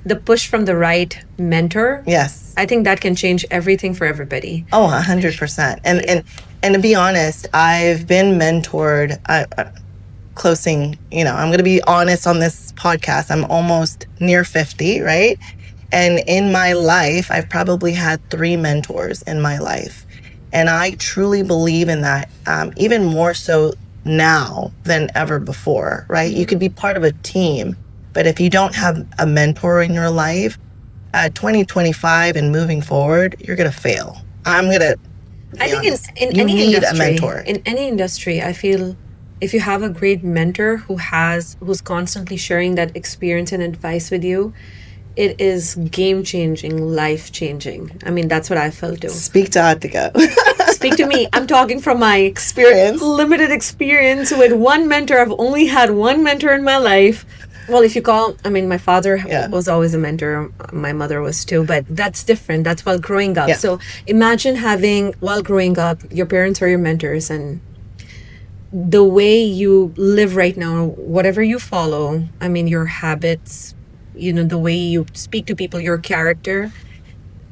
the push from the right mentor. Yes. I think that can change everything for everybody. Oh, 100%. And to be honest, I've been mentored. Closing, I'm going to be honest on this podcast. I'm almost near 50, right? And in my life, I've probably had 3 mentors in my life. And I truly believe in that, even more so now than ever before, right? You could be part of a team, but if you don't have a mentor in your life, 2025 and moving forward, you're going to fail. I think in you any need industry, a mentor. in any industry, I feel if you have a great mentor who's constantly sharing that experience and advice with you, it is game-changing, life-changing. I mean, that's what I felt too. Speak to Aatika. Speak to me. I'm talking from my Experience. limited experience with one mentor. I've only had one mentor in my life. Well, if you call, my father was always a mentor. My mother was too, but that's different. That's while growing up. Yeah. So imagine having, while growing up, your parents are your mentors, and the way you live right now, whatever you follow, your habits, the way you speak to people, your character,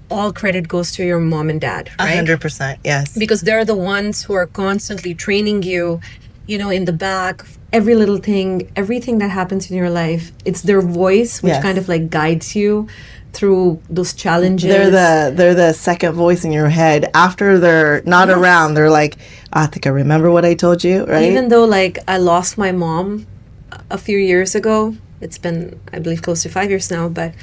all credit goes to your mom and dad, right? 100%, yes. Because they're the ones who are constantly training you, in the back, every little thing, everything that happens in your life. It's their voice which kind of like guides you through those challenges. They're the second voice in your head. After they're not around, they're like, Aatika, remember what I told you, right? Even though I lost my mom a few years ago, it's been, I believe, close to 5 years now, but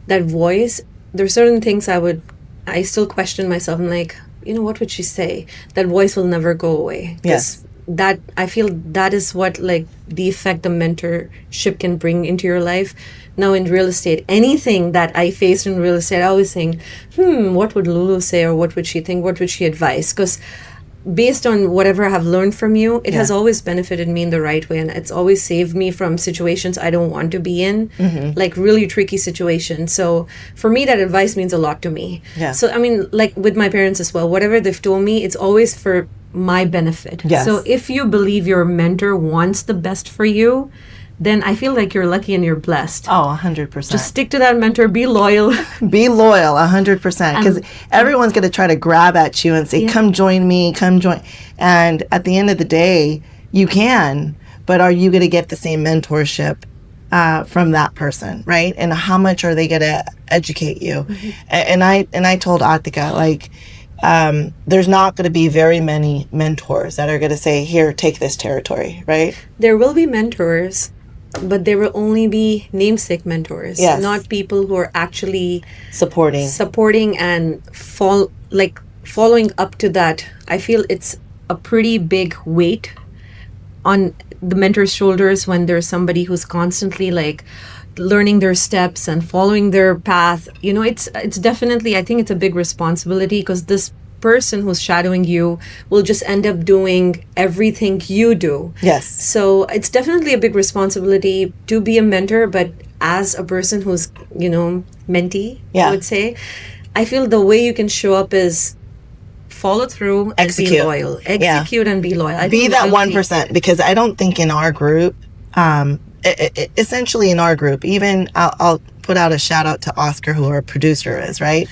that voice, there's certain things I still question myself. I'm like, what would she say? That voice will never go away. Yes. That, I feel that is what the effect the mentorship can bring into your life. Now in real estate, anything that I faced in real estate, I always think, what would Lulu say, or what would she think? What would she advise? Because based on whatever I have learned from you, it has always benefited me in the right way. And it's always saved me from situations I don't want to be in, like really tricky situations. So for me, that advice means a lot to me. Yeah. So, with my parents as well, whatever they've told me, it's always for my benefit. Yes. So if you believe your mentor wants the best for you, then I feel like you're lucky and you're blessed. Oh, 100%. Just stick to that mentor, be loyal. Be loyal, 100%. Because everyone's going to try to grab at you and say, come join me, come join. And at the end of the day, you can, but are you going to get the same mentorship from that person, right? And how much are they going to educate you? And I told Aatika, there's not going to be very many mentors that are going to say, here, take this territory, right? There will be mentors, but there will only be namesake mentors, not people who are actually supporting and following up to that. I feel it's a pretty big weight on the mentor's shoulders when there's somebody who's constantly learning their steps and following their path. It's definitely, I think it's a big responsibility, because this person who's shadowing you will just end up doing everything you do. Yes. So it's definitely a big responsibility to be a mentor, but as a person who's, mentee, I would say, I feel the way you can show up is follow through and Execute. be loyal. Yeah. Execute and be loyal. I Be think that loyalty- 1%, because I don't think in our group, essentially in our group, even I'll put out a shout out to Oscar, who our producer is, right?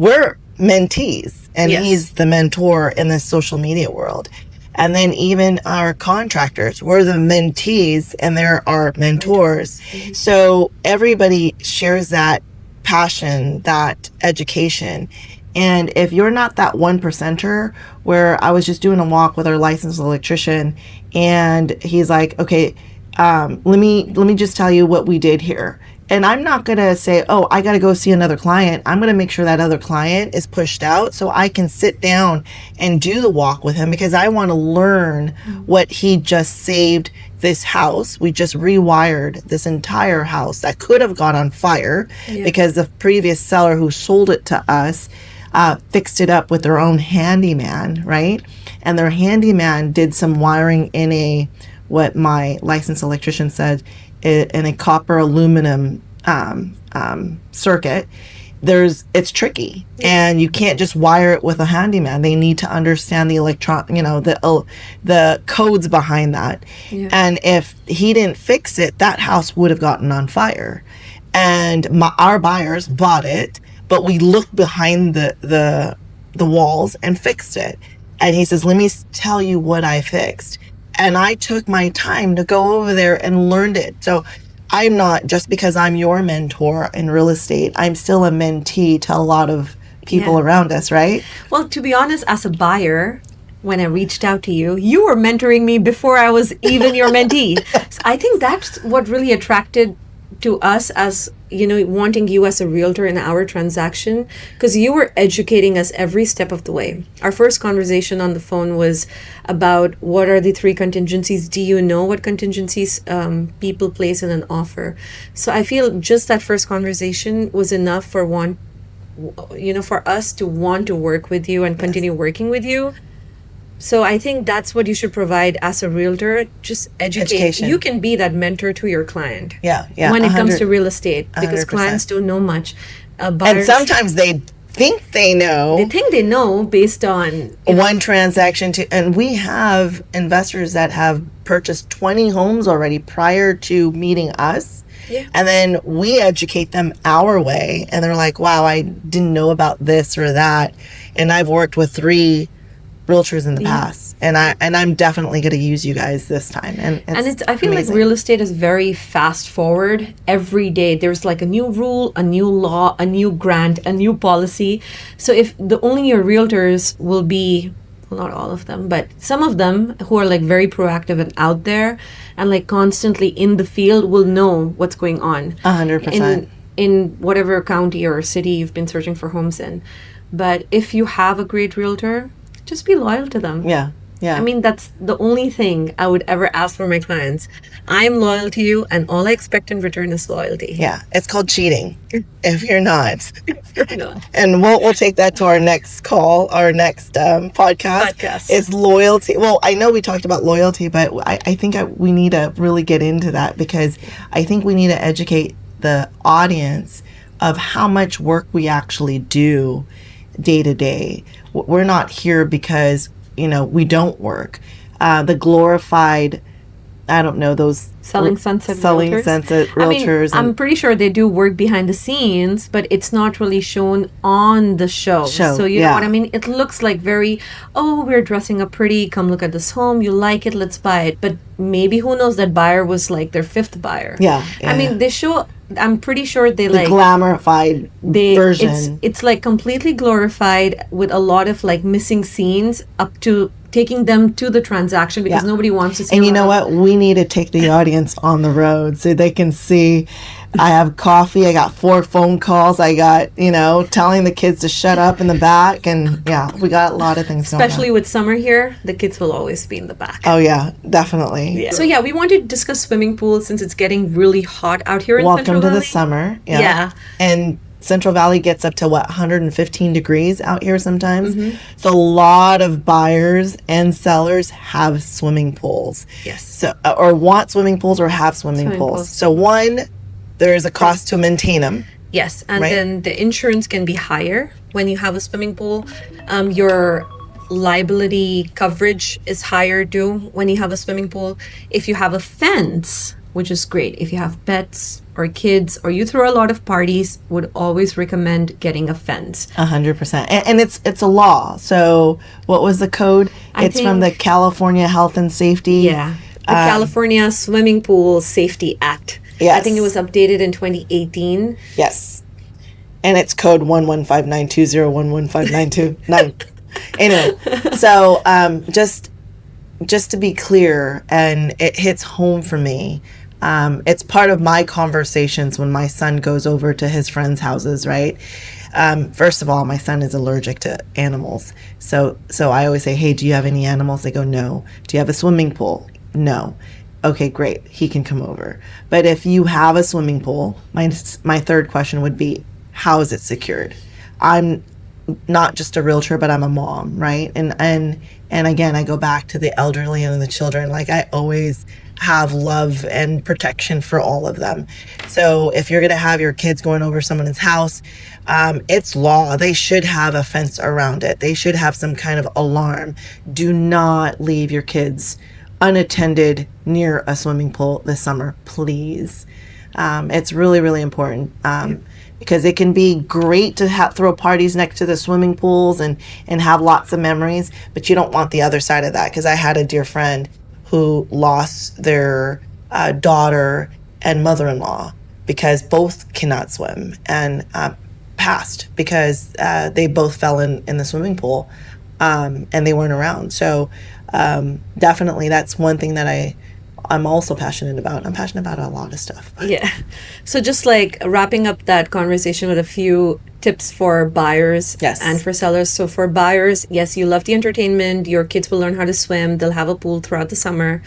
We're mentees, and Yes. he's the mentor in the social media world. And then even our contractors, we're the mentees and they're our mentors. So everybody shares that passion, that education. And if you're not that 1%er, where I was just doing a walk with our licensed electrician, and he's like, okay, let me just tell you what we did here. And I'm not going to say, oh, I got to go see another client. I'm going to make sure that other client is pushed out so I can sit down and do the walk with him, because I want to learn what he just saved this house. We just rewired this entire house that could have gone on fire because the previous seller who sold it to us fixed it up with their own handyman, right? And their handyman did some wiring in what my licensed electrician said, in a copper aluminum circuit. It's tricky, and you can't just wire it with a handyman. They need to understand the the codes behind that. And if he didn't fix it, that house would have gotten on fire. And our buyers bought it, but we looked behind the walls and fixed it. And he says, let me tell you what I fixed. And I took my time to go over there and learned it. So I'm not, just because I'm your mentor in real estate, I'm still a mentee to a lot of people around us, right? Well, to be honest, as a buyer, when I reached out to you, you were mentoring me before I was even your mentee. So I think that's what really attracted to us as, wanting you as a realtor in our transaction, because you were educating us every step of the way. Our first conversation on the phone was about what are the 3 contingencies. Do you know what contingencies people place in an offer? So I feel just that first conversation was enough for for us to want to work with you and continue working with you. So I think that's what you should provide as a realtor. Just education. You can be that mentor to your client. Yeah. When it comes to real estate, because 100%. Clients don't know much. And sometimes they think they know. They think they know based on one transaction and we have investors that have purchased 20 homes already prior to meeting us. Yeah. And then we educate them our way, and they're like, wow, I didn't know about this or that. And I've worked with 3 realtors in the past, and I'm definitely going to use you guys this time. And I feel amazing. Like real estate is very fast forward. Every day there's like a new rule, a new law, a new grant, a new policy. So if only your realtors will be, well, not all of them, but some of them who are like very proactive and out there and like constantly in the field will know what's going on 100% in whatever county or city you've been searching for homes in. But if you have a great realtor, just be loyal to them. Yeah. I mean, that's the only thing I would ever ask for my clients. I'm loyal to you, and all I expect in return is loyalty. Yeah. It's called cheating if you're not. No. And we'll take that to our next call, our next podcast. Is loyalty. Well, I know we talked about loyalty, but I think we need to really get into that, because I think we need to educate the audience of how much work we actually do day to day. We're not here because, we don't work. The glorified, I don't know, those selling sunset realtors. I'm pretty sure they do work behind the scenes, but it's not really shown on the show. So you know what I mean? It looks like we're dressing up pretty. Come look at this home. You like it? Let's buy it. But maybe who knows, that buyer was like their 5th buyer. Yeah. I mean, they show. I'm pretty sure they the glorified version. It's like completely glorified with a lot of like missing scenes up to taking them to the transaction, because nobody wants to see. And you know what? We need to take the audience on the road so they can see. I have coffee. I got 4 phone calls. I got, telling the kids to shut up in the back. And we got a lot of things going on. Especially with summer here, the kids will always be in the back. Oh, yeah, definitely. Yeah. So, we want to discuss swimming pools since it's getting really hot out here in Central Valley. Welcome to the summer. Yeah. And Central Valley gets up to 115 degrees out here sometimes. Mm-hmm. So a lot of buyers and sellers have swimming pools. Yes. So or want swimming pools or have swimming pools. So one, there is a cost to maintain them. Yes, and Right. then the insurance can be higher when you have a swimming pool. Your liability coverage is higher too when you have a swimming pool. If you have a fence, which is great. If you have pets or kids or you throw a lot of parties, would always recommend getting a fence. 100%. And it's a law. So what was the code? I It's from the think- California Health and Safety. Yeah. The California Swimming Pool Safety Act. Yes. I think it was updated in 2018. Yes. And it's code 11592011592. Anyway, so just to be clear, and it hits home for me, it's part of my conversations when my son goes over to his friends' houses, right? First of all, my son is allergic to animals. So I always say, hey, do you have any animals? They go, no. Do you have a swimming pool? No. Okay, great. He can come over. But if you have a swimming pool, my third question would be, how is it secured? I'm not just a realtor, but I'm a mom, right? And again, I go back to the elderly and the children. Like, I always have love and protection for all of them. So if you're going to have your kids going over someone's house, it's law. They should have a fence around it. They should have some kind of alarm. Do not leave your kids unattended near a swimming pool this summer, please. It's really, really important. Because it can be great to throw parties next to the swimming pools and have lots of memories, but you don't want the other side of that. Because I had a dear friend who lost their daughter and mother-in-law because both cannot swim, and passed because they both fell in the swimming pool, and they weren't around. So definitely that's one thing that I'm also passionate about. I'm passionate about a lot of stuff. Yeah. So just like wrapping up that conversation with a few tips for buyers Yes. and for sellers. So for buyers, yes, you love the entertainment. Your kids will learn how to swim. They'll have a pool throughout the summer.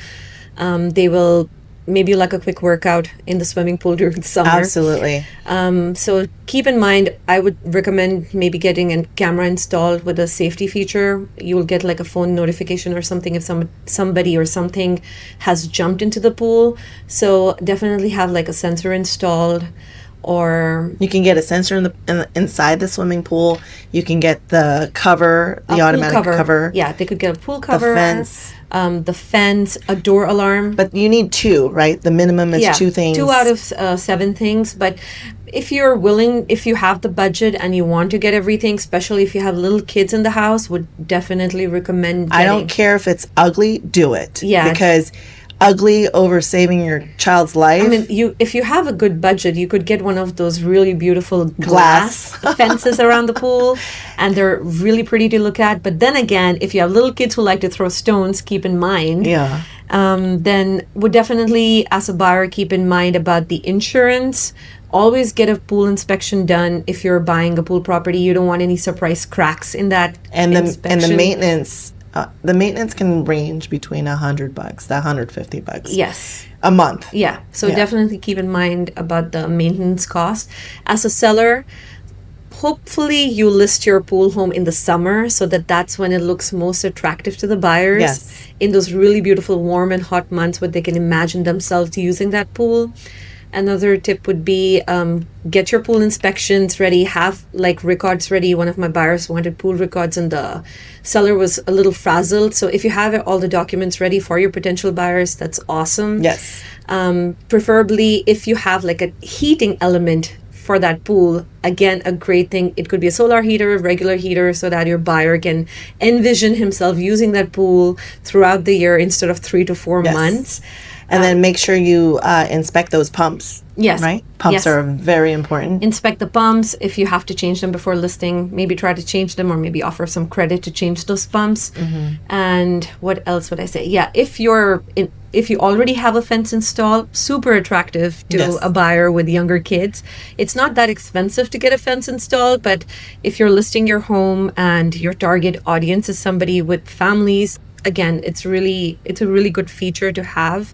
They will maybe like a quick workout in the swimming pool during the summer. Absolutely. So keep in mind, I would recommend maybe getting a camera installed with a safety feature. You will get like a phone notification or something if somebody or something has jumped into the pool. So definitely have like a sensor installed, or You can get a sensor inside the swimming pool. You can get the cover, the a pool automatic cover. Yeah, they could get a pool cover, fence. the fence, a door alarm. But you need two, right? The minimum is two things. 2 out of 7 things. But if you're willing, if you have the budget and you want to get everything, especially if you have little kids in the house, would definitely recommend I getting. don't care if it's ugly, do it. Yeah. Because ugly over saving your child's life. I mean, if you have a good budget, you could get one of those really beautiful glass fences around the pool, and they're really pretty to look at. But then again, if you have little kids who like to throw stones, keep in mind. Yeah. Then would definitely, as a buyer, keep in mind about the insurance. Always get a pool inspection done if you're buying a pool property. You don't want any surprise cracks in that inspection. And the maintenance. The maintenance can range between $100 to $150. Yes. A month. Yeah. So Yeah. definitely keep in mind about the maintenance cost. As a seller, hopefully you list your pool home in the summer so that that's when it looks most attractive to the buyers. Yes. In those really beautiful warm and hot months where they can imagine themselves using that pool. Another tip would be get your pool inspections ready, have like records ready. One of my buyers wanted pool records and the seller was a little frazzled. So if you have all the documents ready for your potential buyers, that's awesome. Yes. Preferably if you have like a heating element for that pool, again, a great thing. It could be a solar heater, a regular heater, so that your buyer can envision himself using that pool throughout the year instead of 3 to 4 Yes. months. And then make sure you inspect those pumps. Yes. Right? Pumps Yes. are very important. Inspect the pumps. If you have to change them before listing, maybe try to change them or maybe offer some credit to change those pumps. And what else would I say? Yeah, if you already have a fence installed, super attractive to Yes. a buyer with younger kids. It's not that expensive to get a fence installed, but if you're listing your home and your target audience is somebody with families, again, it's a really good feature to have.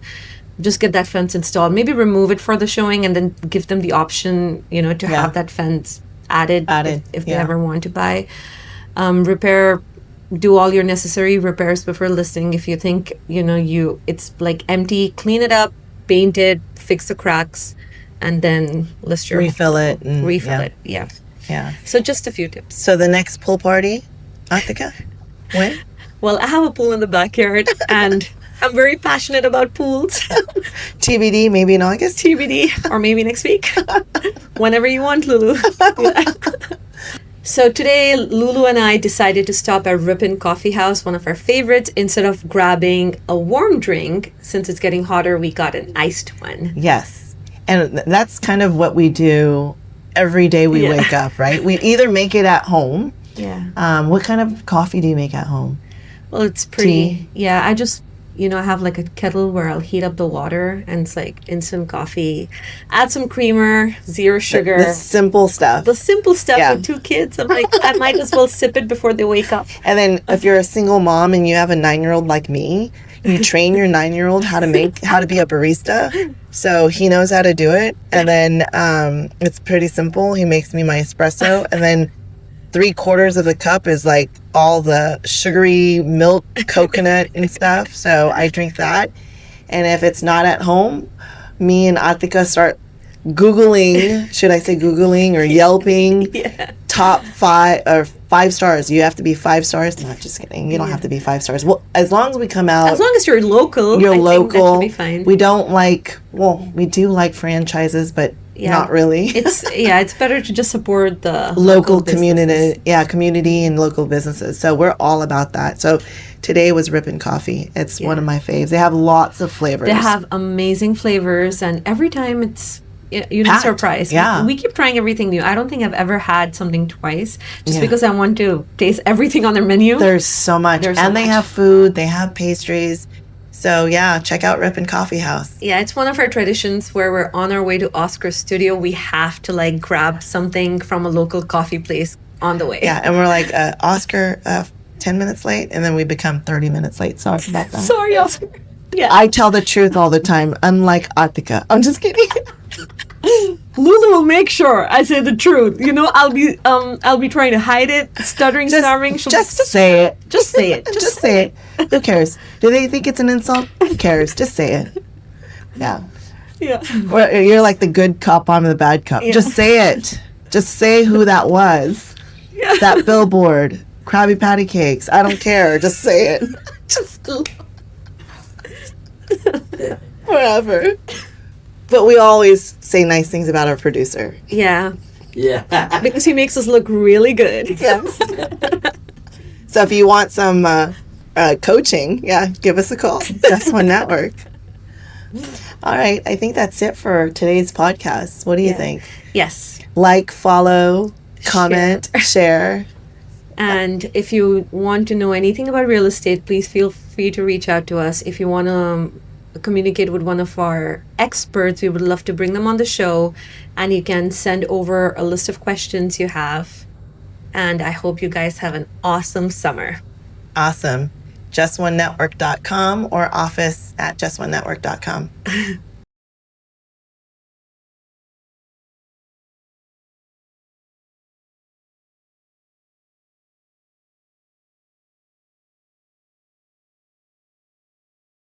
Just get that fence installed. Maybe remove it for the showing and then give them the option, to Yeah. have that fence added if they yeah. ever want to buy. Do all your necessary repairs before listing. If you think, it's like empty, clean it up, paint it, fix the cracks, and then list your Refill it. And, refill yeah. it. Yeah. Yeah. So just a few tips. So the next pool party, Aatika, when? Well, I have a pool in the backyard, and I'm very passionate about pools. TBD, maybe in August. TBD, or maybe next week. Whenever you want, Lulu. So today, Lulu and I decided to stop at Ripon Coffee House, one of our favorites. Instead of grabbing a warm drink, since it's getting hotter, we got an iced one. Yes. And that's kind of what we do every day we Yeah. wake up, right? We either make it at home. Yeah. What kind of coffee do you make at home? Well, it's pretty. Tea. Yeah, I just, I have like a kettle where I'll heat up the water, and it's like instant coffee. Add some creamer, zero sugar. The simple stuff. The simple stuff Yeah. with 2 kids. I'm like, I might as well sip it before they wake up. And then if you're a single mom and you have a 9-year-old like me, you train your 9-year-old how to be a barista. So he knows how to do it. And then it's pretty simple. He makes me my espresso. And then 3/4 of the cup is like all the sugary milk, coconut and stuff. So I drink that. And if it's not at home, me and Aatika start Googling, should I say Googling or Yelping, Yeah. top 5 or 5 stars. You have to be 5 stars. Not just kidding. You don't have to be 5 stars. Well, as long as we come out, As long as you're local, you're I think that local. should be fine. We don't like, well, we do like franchises, but Yeah. not really. It's better to just support the local businesses. community and local businesses. So we're all about that. So today was Ripon Coffee. It's one of my faves. They have lots of flavors. They have amazing flavors, and every time it's you're not Packed. surprised. Yeah. We keep trying everything new. I don't think I've ever had something twice, just Yeah. because I want to taste everything on their menu. There's so much. There's so and they much. have food. They have pastries. So yeah, check out Ripon Coffee House. Yeah, it's one of our traditions where we're on our way to Oscar's studio. We have to like grab something from a local coffee place on the way. Yeah, and we're like, Oscar, 10 minutes late, and then we become 30 minutes late. Sorry about that. Sorry, Oscar. Yeah. I tell the truth all the time, unlike Aatika. I'm just kidding. Lulu will make sure I say the truth. I'll be trying to hide it, stuttering, stammering. Just say it. Just say it. Just say it. Who cares? Do they think it's an insult? Who cares? Just say it. Yeah. Yeah. Or you're like the good cop, I'm the bad cop. Yeah. Just say it. Just say who that was. Yeah. That billboard. Krabby Patty cakes. I don't care. Just say it. Just Whatever. But we always say nice things about our producer. yeah, Yeah. because he makes us look really good. Yes. So if you want some coaching, give us a call. Just One Network. All right. I think that's it for today's podcast. What do you think? Yes. Like, follow, comment, share. And if you want to know anything about real estate, please feel free to reach out to us. If you want to communicate with one of our experts, we would love to bring them on the show. And you can send over a list of questions you have. And I hope you guys have an awesome summer. Awesome. JustOneNetwork.com or office@JustOneNetwork.com.